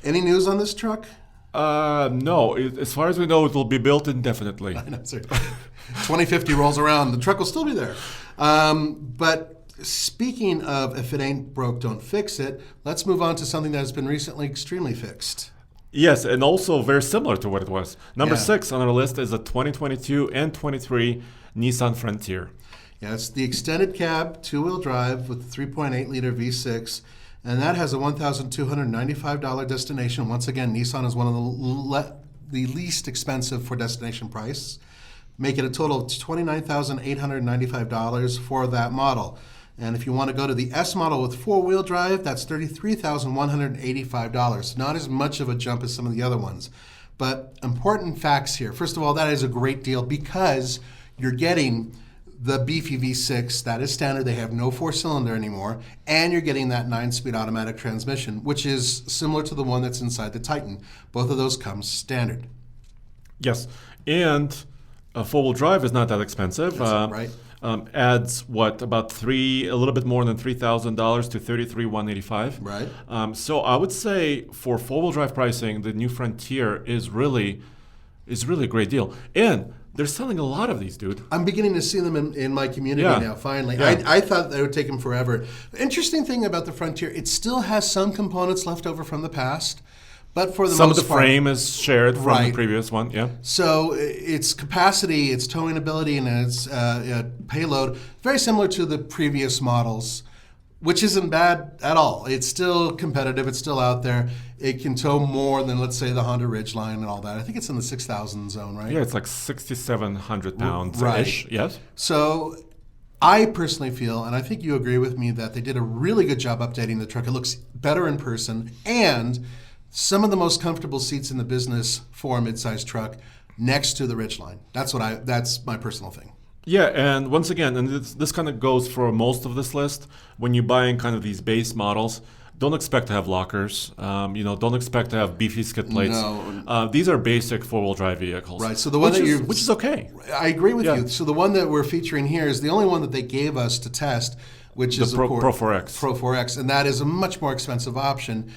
Any news on this truck? No. As far as we know, it will be built indefinitely. I know, sir. 2050 rolls around, the truck will still be there. But speaking of if it ain't broke, don't fix it, let's move on to something that has been recently extremely fixed. Yes, and also very similar to what it was. Number Yeah. 6 on our list is a 2022 and 23 Nissan Frontier. Yeah, it's the extended cab, two-wheel drive with a 3.8-liter V6, and that has a $1,295 destination. Once again, Nissan is one of the least expensive for destination price, make it a total of $29,895 for that model. And if you want to go to the S model with four-wheel drive, that's $33,185. Not as much of a jump as some of the other ones. But important facts here. First of all, that is a great deal because you're getting the beefy V6. That is standard. They have no four-cylinder anymore. And you're getting that 9-speed automatic transmission, which is similar to the one that's inside the Titan. Both of those come standard. Yes, and a four-wheel drive is not that expensive. Right. Adds about a little bit more than $3,000 to $33,185. Right. So I would say for four-wheel drive pricing, the new Frontier is really a great deal, and they're selling a lot of these, dude. I'm beginning to see them in my community now, finally. Yeah. I thought they would take them forever. Interesting thing about the Frontier, it still has some components left over from the past, but for the Some most of the part, frame is shared from the Right. previous one, yeah. So its capacity, its towing ability, and its payload, very similar to the previous models, which isn't bad at all. It's still competitive. It's still out there. It can tow more than, let's say, the Honda Ridgeline and all that. I think it's in the 6,000 zone, right? Yeah, it's like 6,700 pounds-ish, Right. yes. So I personally feel, and I think you agree with me, that they did a really good job updating the truck. It looks better in person, and some of the most comfortable seats in the business for a midsize truck next to the Ridgeline. That's my personal thing. Yeah, and once again, and this kind of goes for most of this list, when you buy in kind of these base models, don't expect to have lockers. Don't expect to have beefy skid plates. No. These are basic four-wheel drive vehicles. Right, so the one which is okay. I agree with Yeah. you. So the one that we're featuring here is the only one that they gave us to test, which is, of course, Pro 4X. Pro 4X, and that is a much more expensive option.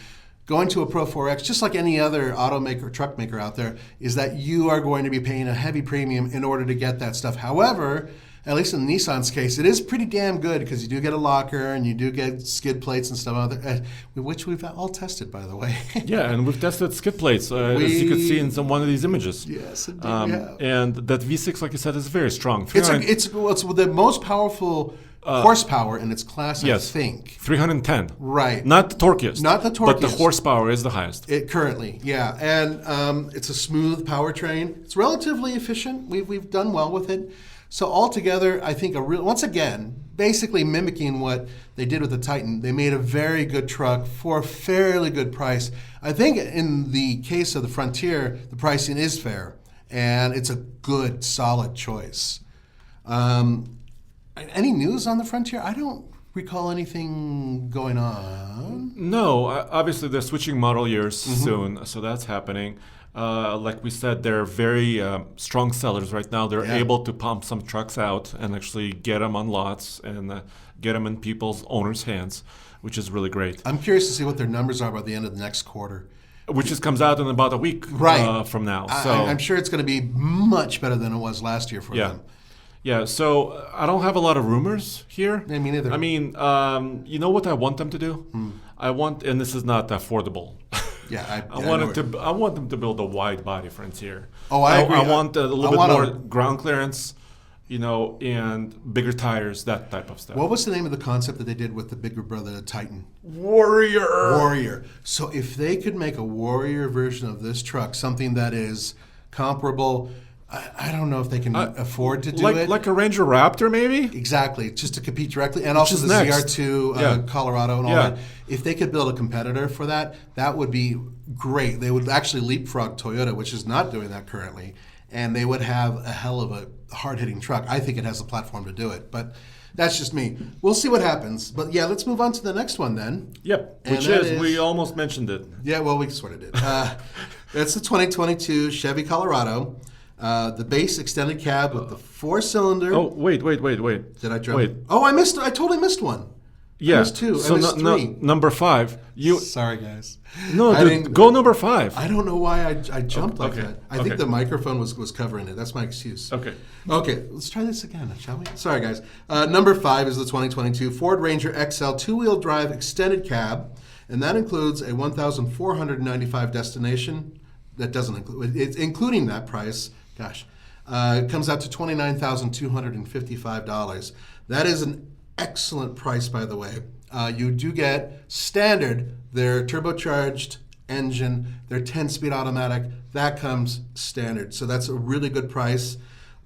Going to a Pro 4X, just like any other automaker, truck maker out there, is that you are going to be paying a heavy premium in order to get that stuff. However, at least in Nissan's case, it is pretty damn good because you do get a locker and you do get skid plates and stuff, which we've all tested, by the way. Yeah, and we've tested skid plates, as you can see in one of these images. Yes, indeed, we have. And that V6, like you said, is very strong. It's the most powerful horsepower in its class, yes, I think. 310. Right. Not the torquiest. Not the But the torquiest. horsepower is the highest. It currently, yeah, and it's a smooth powertrain. It's relatively efficient. We've done well with it. So altogether, I think once again, basically mimicking what they did with the Titan, they made a very good truck for a fairly good price. I think in the case of the Frontier, the pricing is fair, and it's a good, solid choice. Any news on the Frontier? I don't recall anything going on. No, obviously they're switching model years soon, so that's happening. Like we said, they're very strong sellers right now. They're able to pump some trucks out and actually get them on lots and get them in people's owners' hands, which is really great. I'm curious to see what their numbers are by the end of the next quarter. Which just comes out in about a week from now. So I'm sure it's going to be much better than it was last year for them. Yeah, so I don't have a lot of rumors here. Yeah, me neither. I mean, you know what I want them to do? And this is not affordable. Yeah, I want them to build a wide body Frontier. Oh, I agree. I want a little bit more ground clearance, and bigger tires, that type of stuff. What was the name of the concept that they did with the bigger brother Titan? Warrior. So if they could make a Warrior version of this truck, something that is comparable, I don't know if they can afford to do it. Like a Ranger Raptor, maybe? Exactly, just to compete directly. And also the next. ZR2 Colorado and all that. If they could build a competitor for that, that would be great. They would actually leapfrog Toyota, which is not doing that currently. And they would have a hell of hard-hitting truck. I think it has the platform to do it, but that's just me. We'll see what happens. But yeah, let's move on to the next one then. Yep, And which that is, we almost mentioned it. Yeah, well, we sort of did. It's the 2022 Chevy Colorado. The base extended cab with the 4-cylinder. Oh, wait. Did I jump? Wait. Oh, I totally missed one. Yeah. I missed two. So I missed three. number 5. Sorry, guys. No, dude, go number 5. I don't know why I jumped like okay. that. I think the microphone was covering it. That's my excuse. Okay. Okay, let's try this again, shall we? Sorry, guys. Number 5 is the 2022 Ford Ranger XL two-wheel drive extended cab, and that includes a 1,495 destination. That doesn't include it's including that price. Gosh, it comes out to $29,255. That is an excellent price, by the way. You do get standard, their turbocharged engine, their 10-speed automatic. That comes standard. So that's a really good price.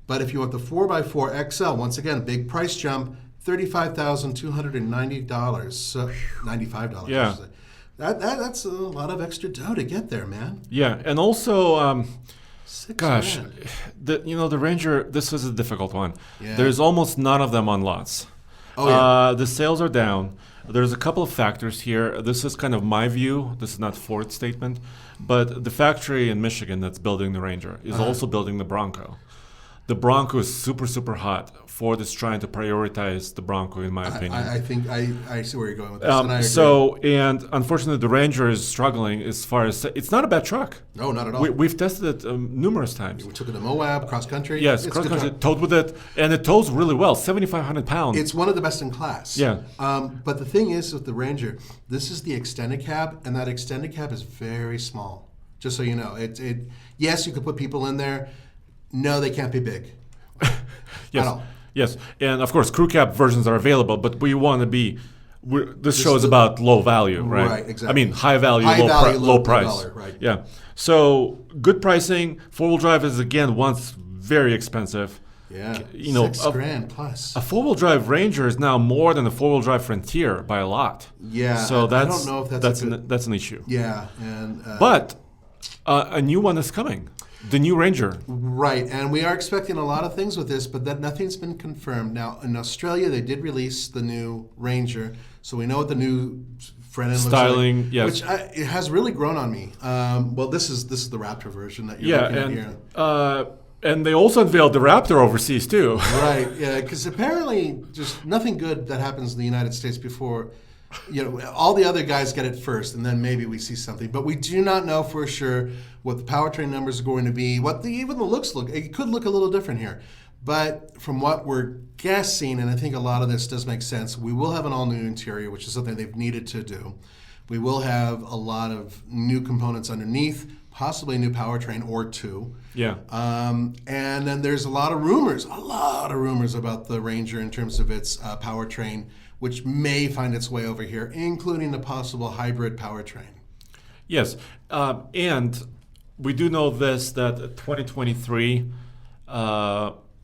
But if you want the 4x4 XL, once again, big price jump, $35,290. So $95. Yeah. I should say. That's a lot of extra dough to get there, man. Yeah, and also, gosh, $6,000. the Ranger, this is a difficult one. Yeah. There's almost none of them on lots. Oh, yeah. The sales are down. There's a couple of factors here. This is kind of my view. This is not Ford's statement. But the factory in Michigan that's building the Ranger is also building the Bronco. The Bronco is super, super hot. Ford is trying to prioritize the Bronco, in my opinion. I think I see where you're going with this. And I agree. And unfortunately, the Ranger is struggling as far as it's not a bad truck. No, not at all. We've tested it numerous times. We took it to Moab, cross country. Yes, cross country, towed with it, and it tows really well, 7,500 pounds. It's one of the best in class. Yeah. But the thing is with the Ranger, this is the extended cab, and that extended cab is very small. Just so you know, yes, you could put people in there. No, they can't be big. Yes. At all. Yes, and of course, crew cab versions are available, but we want to be. This show is about low value, right? Right, exactly. I mean, high value, low price. Dollar, right. Yeah. So good pricing. 4-wheel drive is again once very expensive. Yeah. $6,000 plus. A 4-wheel drive Ranger is now more than a 4-wheel drive Frontier by a lot. Yeah. So I don't know if that's an issue. Yeah, and but a new one is coming. The new Ranger. Right, and we are expecting a lot of things with this, but nothing's been confirmed. Now, in Australia, they did release the new Ranger, so we know what the new front end styling, looks like. yes. Which it has really grown on me. Well, this is the Raptor version that you're looking at here. And they also unveiled the Raptor overseas, too. Right, yeah, because apparently just nothing good that happens in the United States before... all the other guys get it first, and then maybe we see something. But we do not know for sure what the powertrain numbers are going to be, even the looks look. It could look a little different here. But from what we're guessing, and I think a lot of this does make sense, we will have an all-new interior, which is something they've needed to do. We will have a lot of new components underneath, possibly a new powertrain or two. Yeah. And then there's a lot of rumors about the Ranger in terms of its powertrain, which may find its way over here, including a possible hybrid powertrain. Yes, and we do know this, that 2023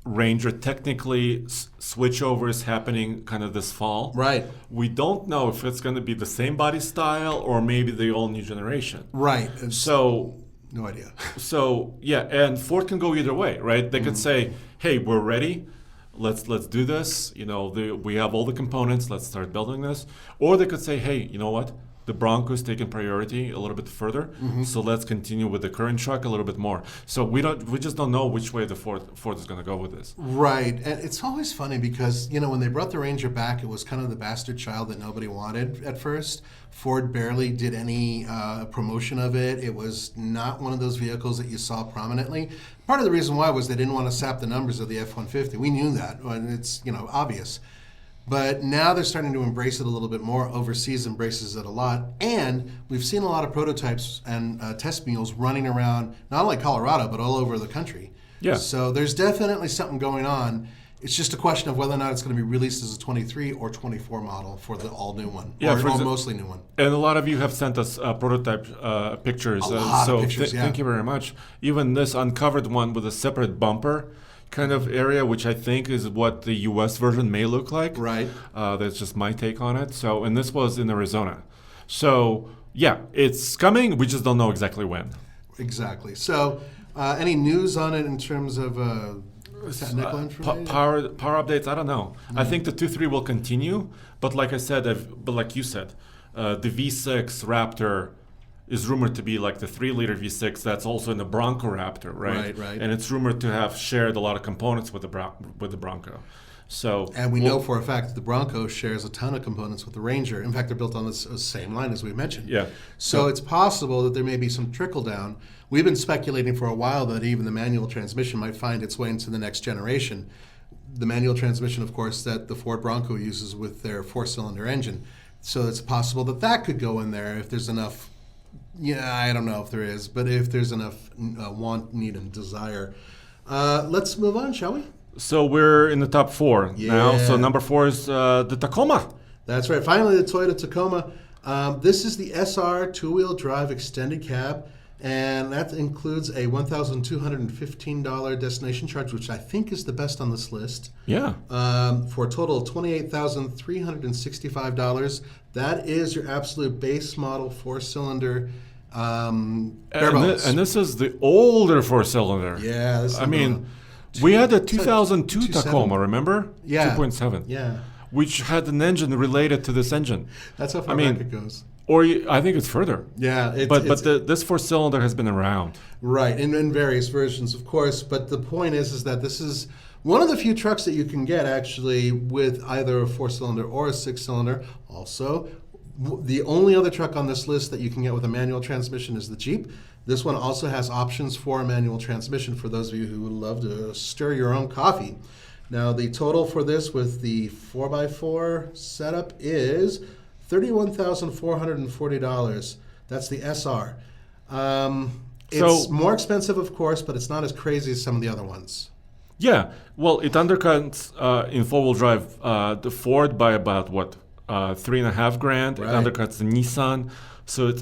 Ranger technically switchover is happening kind of this fall. Right. We don't know if it's going to be the same body style or maybe the all new generation. Right. So no idea. So yeah, and Ford can go either way, right? They could say, "Hey, we're ready. Let's do this. We have all the components. Let's start building this." Or they could say, "Hey, you know what? The Bronco's taking priority a little bit further, so let's continue with the current truck a little bit more." So we just don't know which way the Ford is going to go with this. Right, and it's always funny because when they brought the Ranger back, it was kind of the bastard child that nobody wanted at first. Ford barely did any promotion of it. It was not one of those vehicles that you saw prominently. Part of the reason why was they didn't want to sap the numbers of the F-150. We knew that, and it's obvious. But now they're starting to embrace it a little bit more. Overseas embraces it a lot. And we've seen a lot of prototypes and test mules running around, not only Colorado, but all over the country. Yeah. So there's definitely something going on. It's just a question of whether or not it's going to be released as a 23 or 24 model for the all-new one. Yeah, or mostly new one. And a lot of you have sent us prototype pictures. A lot of pictures, thank you very much. Even this uncovered one with a separate bumper kind of area, which I think is what the U.S. version may look like. Right. That's just my take on it. So, and this was in Arizona. So, yeah, it's coming. We just don't know exactly when. Exactly. So, any news on it in terms of technical information? Power updates, I don't know. I think the 2.3 will continue, but like I said, but like you said, the V6 Raptor is rumored to be like the 3-liter V6 that's also in the Bronco Raptor, right? Right. And it's rumored to have shared a lot of components with the Bronco. So, And we know for a fact that the Bronco shares a ton of components with the Ranger. In fact, they're built on the same line as we mentioned. Yeah. So it's possible that there may be some trickle down. We've been speculating for a while that even the manual transmission might find its way into the next generation. The manual transmission, of course, that the Ford Bronco uses with their 4-cylinder engine. So it's possible that that could go in there if there's enough. Yeah, I don't know if there is, but if there's enough want, need, and desire. Let's move on, shall we? So we're in the top 4 now. So number 4 is the Tacoma. That's right. Finally, the Toyota Tacoma. This is the SR two-wheel drive extended cab, and that includes a $1,215 destination charge, which I think is the best on this list. Yeah. For a total of $28,365. That is your absolute base model 4-cylinder. Bare bones. And this is the older 4-cylinder. Yeah. This is we had a 2002 Tacoma, remember? Yeah. 2.7. Yeah. Which had an engine related to this engine. That's how far back it goes. Or I think it's further. Yeah. This 4-cylinder has been around. Right, in various versions, of course. But the point is that this is one of the few trucks that you can get, actually, with either a 4-cylinder or a 6-cylinder. Also, the only other truck on this list that you can get with a manual transmission is the Jeep. This one also has options for a manual transmission for those of you who would love to stir your own coffee. Now, the total for this with the 4x4 setup is $31,440. That's the SR. It's more expensive, of course, but it's not as crazy as some of the other ones. Yeah. Well, it undercuts in 4-wheel drive the Ford by about, $3,500. Right. It undercuts the Nissan. So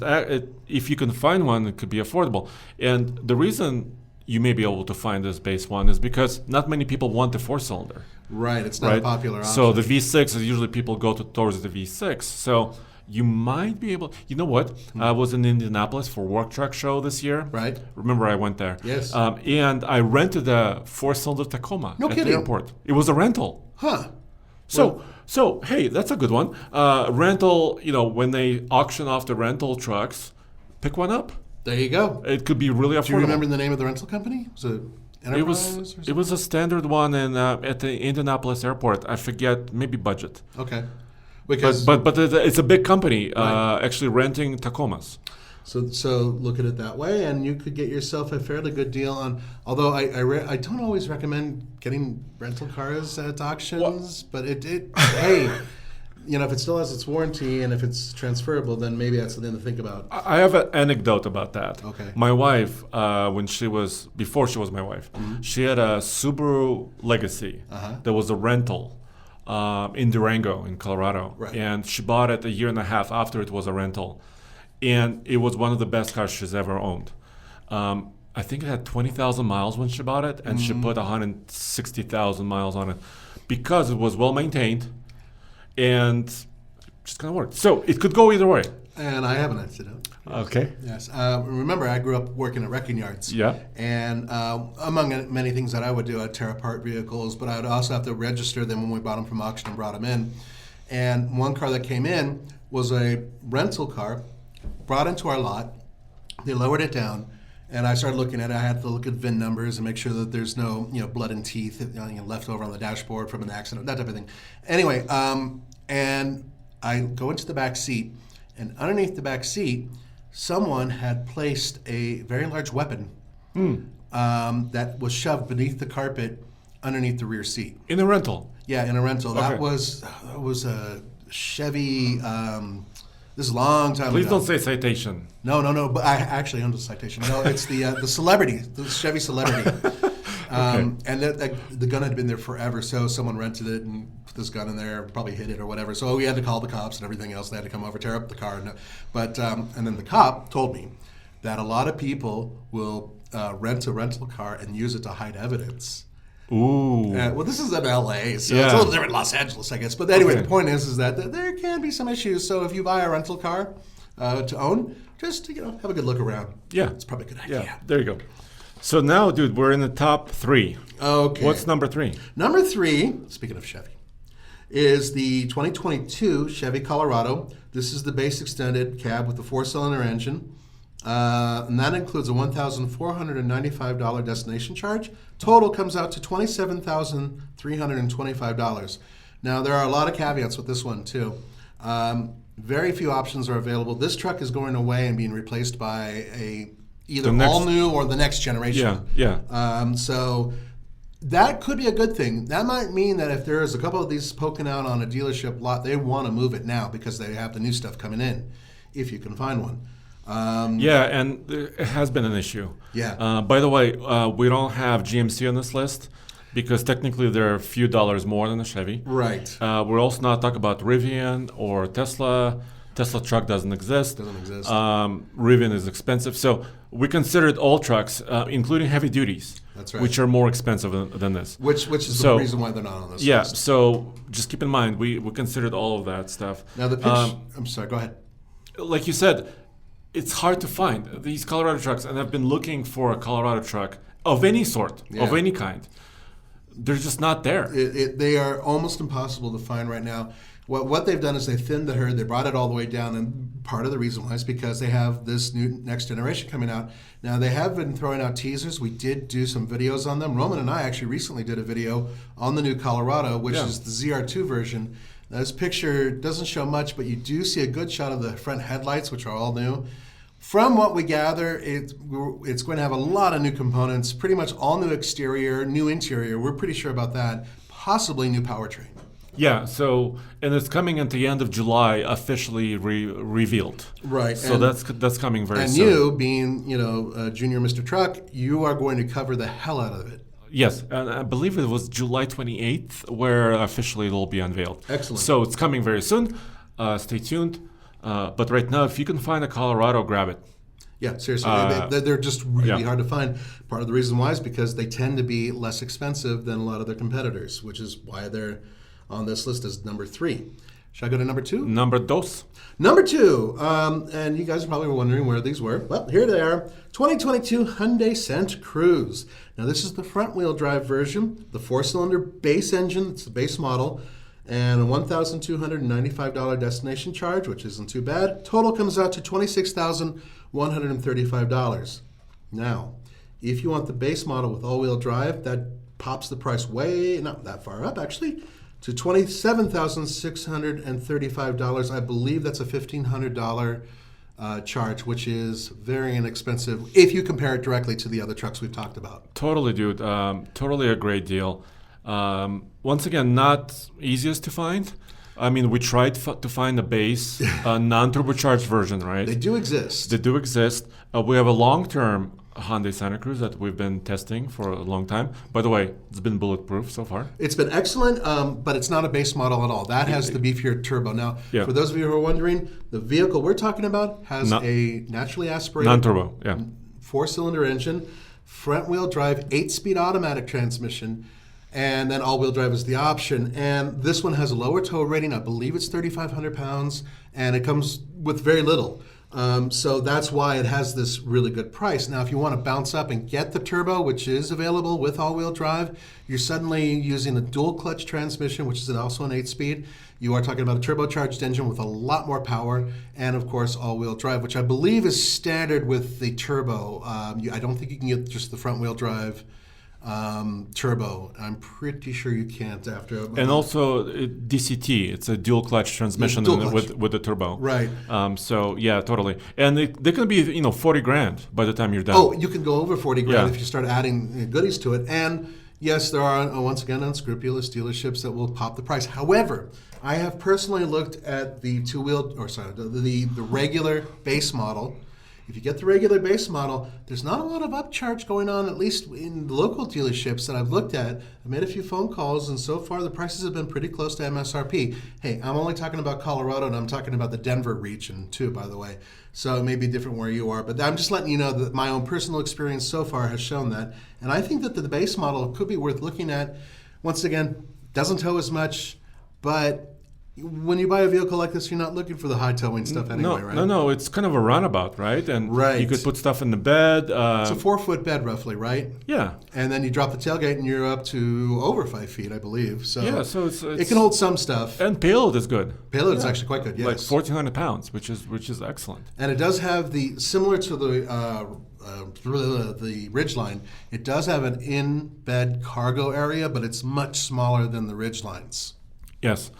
if you can find one, it could be affordable. And the reason you may be able to find this base one is because not many people want the 4-cylinder. Right, it's not a popular option. So the V6 is usually people go towards the V6. So you might be able. You know what? I was in Indianapolis for Work Truck Show this year. Right. Remember, I went there. Yes. And I rented a 4-cylinder Tacoma No at kidding. the airport. It was a rental. Huh. So hey, that's a good one. Rental. When they auction off the rental trucks, pick one up. There you go. It could be really affordable. Do you remember the name of the rental company? Was it Enterprise or something? It was a standard one at the Indianapolis airport. I forget, maybe Budget. Okay. Because But it's a big company actually renting Tacomas. So look at it that way, and you could get yourself a fairly good deal on. Although I don't always recommend getting rental cars at auctions, but hey. If it still has its warranty and if it's transferable, then maybe that's something to think about. I have an anecdote about that. Okay. My wife, before she was my wife, she had a Subaru Legacy that was a rental in Durango in Colorado. Right. And she bought it a year and a half after it was a rental. And it was one of the best cars she's ever owned. I think it had 20,000 miles when she bought it, and she put 160,000 miles on it because it was well maintained. And just kind of worked. So it could go either way. And I have an anecdote. Okay. Yes. Remember, I grew up working at wrecking yards. Yeah. And among many things that I would do, I'd tear apart vehicles, but I would also have to register them when we bought them from auction and brought them in. And one car that came in was a rental car brought into our lot. They lowered it down. And I started looking at it. I had to look at VIN numbers and make sure that there's no, blood and teeth left over on the dashboard from an accident, that type of thing. Anyway, and I go into the back seat, and underneath the back seat, someone had placed a very large weapon that was shoved beneath the carpet underneath the rear seat. In a rental? Yeah, in a rental. Okay. That was a Chevy. This is a long time Please ago. don't say citation. No. But I actually owned the citation. No, it's the Celebrity, the Chevy Celebrity. And the gun had been there forever, so someone rented it and put this gun in there, probably hid it or whatever. So we had to call the cops and everything else. They had to come over, tear up the car. And then the cop told me that a lot of people will rent a rental car and use it to hide evidence. Ooh. Well, this is in L.A., so it's a little different in Los Angeles, I guess. But anyway, the point is that there can be some issues. So if you buy a rental car to own, just have a good look around. Yeah. It's probably a good idea. Yeah, there you go. So now, dude, we're in the top 3. Okay. What's number 3? Number 3, speaking of Chevy, is the 2022 Chevy Colorado. This is the base extended cab with the 4-cylinder engine. And that includes a $1,495 destination charge. Total comes out to $27,325. Now, there are a lot of caveats with this one, too. Very few options are available. This truck is going away and being replaced by either all new or the next generation. Yeah. So that could be a good thing. That might mean that if there's a couple of these poking out on a dealership lot, they want to move it now because they have the new stuff coming in, if you can find one. Yeah, and it has been an issue. Yeah. By the way, we don't have GMC on this list because technically they're a few dollars more than a Chevy. Right. We're also not talking about Rivian or Tesla. Tesla truck doesn't exist. Rivian is expensive. So we considered all trucks, including heavy duties, That's right. which are more expensive than this. Which is the reason why they're not on this Yeah, list. so just keep in mind, we considered all of that stuff. Now the picture, I'm sorry, go ahead. Like you said, it's hard to find these Colorado trucks, and I've been looking for a Colorado truck of any sort, of any kind. They're just not there. They are almost impossible to find right now. What they've done is they thinned the herd. They brought it all the way down, and part of the reason why is because they have this new next generation coming out. Now, they have been throwing out teasers. We did do some videos on them. Roman and I actually recently did a video on the new Colorado, which is the ZR2 version. Now, this picture doesn't show much, but you do see a good shot of the front headlights, which are all new. From what we gather, it's going to have a lot of new components, pretty much all new exterior, new interior. We're pretty sure about that. Possibly new powertrain. Yeah, and it's coming at the end of July, officially revealed. Right. So that's coming very soon. And you, being Junior Mr. Truck, you are going to cover the hell out of it. Yes, and I believe it was July 28th where officially it will be unveiled. Excellent. So it's coming very soon. Stay tuned. But right now, if you can find a Colorado, grab it. Yeah, seriously. They're just really hard to find. Part of the reason why is because they tend to be less expensive than a lot of their competitors, which is why they're on this list as number 3. Should I go to number 2? Number 2. Number 2, and you guys are probably wondering where these were. Well, here they are. 2022 Hyundai Santa Cruz. Now, this is the front-wheel drive version, the 4-cylinder base engine. It's the base model. And a $1,295 destination charge, which isn't too bad. Total comes out to $26,135. Now, if you want the base model with all-wheel drive, that pops the price way, not that far up actually, to $27,635. I believe that's a $1,500 charge, which is very inexpensive if you compare it directly to the other trucks we've talked about. Totally, dude. Totally a great deal. Once again, not easiest to find. I mean, we tried to find a base, non-turbocharged version, right? They do exist. They do exist. We have a long-term Hyundai Santa Cruz that we've been testing for a long time. By the way, it's been bulletproof so far. It's been excellent, but it's not a base model at all. That has the beefier turbo. Now, for those of you who are wondering, the vehicle we're talking about has a naturally aspirated non-turbo, 4-cylinder engine, front-wheel drive, 8-speed automatic transmission, and then all-wheel drive is the option. And this one has a lower tow rating. I believe it's 3,500 pounds, and it comes with very little. So that's why it has this really good price. Now, if you want to bounce up and get the turbo, which is available with all-wheel drive, you're suddenly using a dual-clutch transmission, which is also an 8-speed. You are talking about a turbocharged engine with a lot more power, and of course, all-wheel drive, which I believe is standard with the turbo. I don't think you can get just the front-wheel drive turbo. I'm pretty sure you can't after. And also DCT, it's a dual clutch transmission with the turbo. Right. So yeah, totally. And they can be $40,000 by the time you're done. Oh, you can go over $40,000 if you start adding goodies to it. And yes, there are once again unscrupulous dealerships that will pop the price. However, I have personally looked at the the regular base model. If you get the regular base model, there's not a lot of upcharge going on, at least in the local dealerships that I've looked at. I made a few phone calls, and so far the prices have been pretty close to MSRP. Hey, I'm only talking about Colorado, and I'm talking about the Denver region too, by the way. So it may be different where you are, but I'm just letting you know that my own personal experience so far has shown that. And I think that the base model could be worth looking at. Once again, doesn't tow as much, but when you buy a vehicle like this, you're not looking for the high towing stuff anyway, right? No. It's kind of a runabout, right? And Right. you could put stuff in the bed. It's a 4-foot bed, roughly, right? Yeah. And then you drop the tailgate, and you're up to over 5 feet, I believe. So Yeah, so it can hold some stuff. And payload is good. Payload is actually quite good. Yes, Like 1,400 pounds, which is excellent. and it does have similar to the Ridgeline. It does have an in-bed cargo area, but it's much smaller than the Ridgelines. Yes.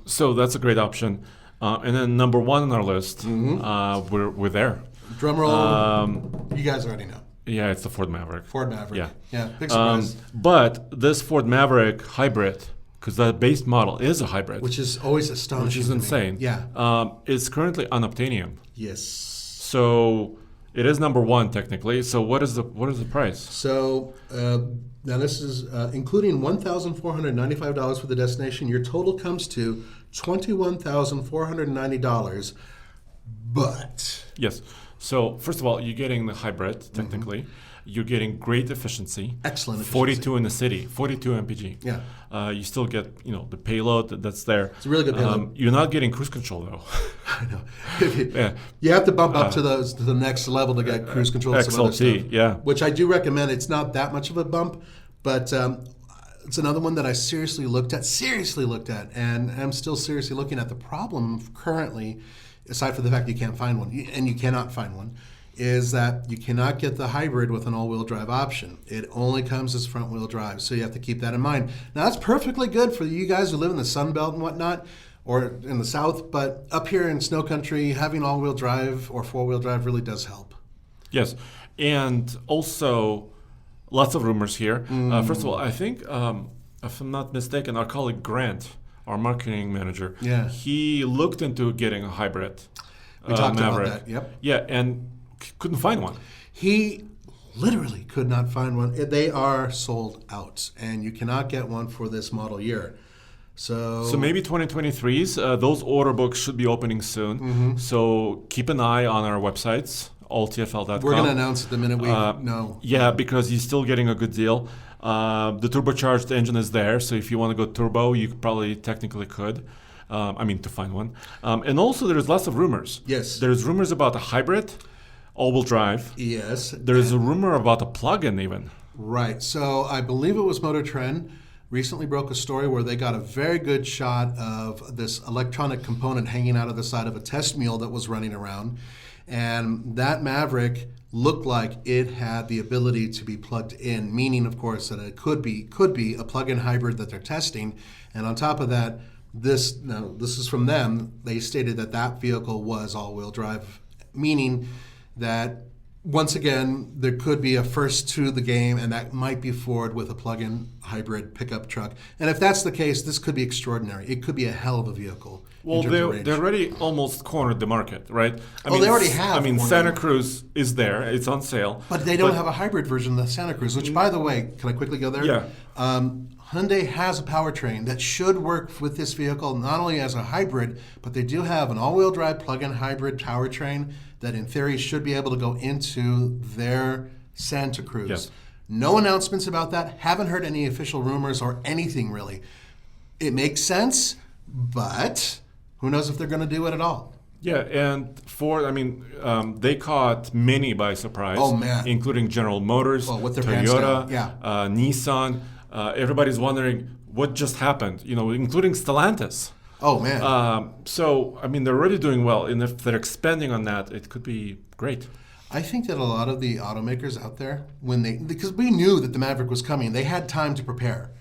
So that's a great option. And then number one on our list, we're there. Drum roll. You guys already know. Yeah, it's the Ford Maverick. Ford Maverick. Yeah. Big surprise. But this Ford Maverick hybrid, because the base model is a hybrid, Which is always astonishing. which is to me. insane. Yeah. Is currently on Obtanium. Yes. So it is number one technically. So what is the price? So now this is including $1,495 for the destination. Your total comes to $21,490. But Yes. So first of all, you're getting the hybrid technically. You're getting great efficiency. excellent efficiency. 42 in the city, 42 mpg. Yeah. You still get the payload that's there. It's a really good payload. You're not getting cruise control though. I know. Yeah. You have to bump up to the next level to get cruise control and some other XLT, stuff. yeah. Which I do recommend. It's not that much of a bump, but it's another one that I seriously looked at, and I'm still seriously looking at. The problem currently, aside from the fact you can't find one, and you cannot find one, is that you cannot get the hybrid with an all-wheel drive option. It only comes as front-wheel drive, so you have to keep that in mind. Now, that's perfectly good for you guys who live in the Sun Belt and whatnot, or in the South, but up here in snow country, having all-wheel drive or four-wheel drive really does help. Yes, and also lots of rumors here. First of all, I think, if I'm not mistaken, our colleague Grant, our marketing manager, he looked into getting a hybrid. We talked Maverick. about that, yep. Yeah, and couldn't find one. He literally could not find one. They are sold out, and you cannot get one for this model year. So maybe 2023s, those order books should be opening soon. So keep an eye on our websites, alltfl.com. we're going to announce it the minute we know. Yeah, because you're still getting a good deal. The turbocharged engine is there, so if you want to go turbo, you probably technically could. To find one. And also, there's lots of rumors. Yes. There's rumors about a hybrid, all-wheel drive. Yes. There's a rumor about a plug-in even. Right. So I believe it was Motor Trend recently broke a story where they got a very good shot of this electronic component hanging out of the side of a test mule that was running around. And that Maverick looked like it had the ability to be plugged in, meaning, of course, that it could be a plug-in hybrid that they're testing. And on top of that, this is from them. They stated that vehicle was all-wheel drive, meaning that once again there could be a first to the game, and that might be Ford with a plug-in hybrid pickup truck. And if that's the case, this could be extraordinary. It could be a hell of a vehicle. Well, they already almost cornered the market, right? They already have. Santa Cruz is there; it's on sale. But they don't have a hybrid version of the Santa Cruz. Which, by the way, can I quickly go there? Yeah. Hyundai has a powertrain that should work with this vehicle, not only as a hybrid, but they do have an all-wheel drive plug-in hybrid powertrain that in theory should be able to go into their Santa Cruz. Yes. No announcements about that. Haven't heard any official rumors or anything really. It makes sense, but who knows if they're going to do it at all. Yeah, and Ford, they caught many by surprise. Oh, man. Including General Motors, with their pants Toyota, down. Nissan. Everybody's wondering what just happened, including Stellantis. Oh, man. They're already doing well, and if they're expanding on that, it could be great. I think that a lot of the automakers out there, because we knew that the Maverick was coming, they had time to prepare.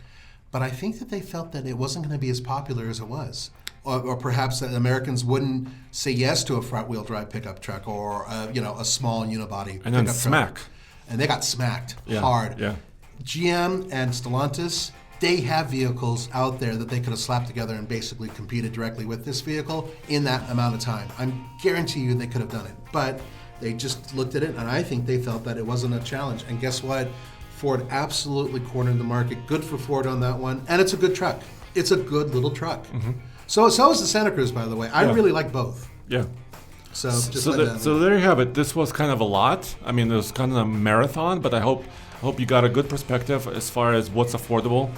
But I think that they felt that it wasn't going to be as popular as it was. Or perhaps that Americans wouldn't say yes to a front-wheel drive pickup truck or a small unibody and then pickup smack. truck. And they got smacked hard. Yeah. GM and Stellantis, they have vehicles out there that they could have slapped together and basically competed directly with this vehicle in that amount of time. I guarantee you they could have done it. But they just looked at it, and I think they felt that it wasn't a challenge. And guess what? Ford absolutely cornered the market. Good for Ford on that one. And it's a good truck. It's a good little truck. Mm-hmm. So is the Santa Cruz, by the way. I really like both. Yeah. So there you have it. This was kind of a lot. It was kind of a marathon, but I hope you got a good perspective as far as what's affordable.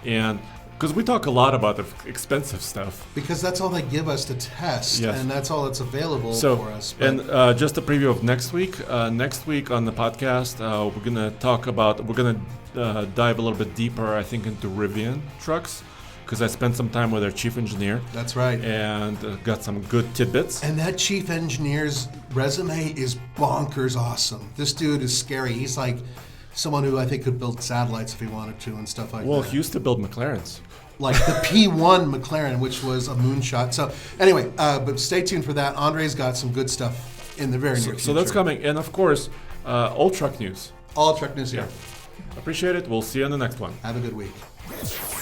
And Because we talk a lot about the expensive stuff. Because that's all they give us to test, Yes. and that's all that's available for us. But And just a preview of next week. Next week on the podcast, we're gonna dive a little bit deeper, I think, into Rivian trucks, because I spent some time with their chief engineer. that's right. And got some good tidbits. And that chief engineer's resume is bonkers awesome. This dude is scary. He's like someone who I think could build satellites if he wanted to and stuff like Well, that. he used to build McLarens. Like the P1 McLaren, which was a moonshot. So anyway, but stay tuned for that. Andre's got some good stuff in the very near future. So that's coming. And of course, all truck news. All truck news here. Appreciate it. We'll see you on the next one. Have a good week.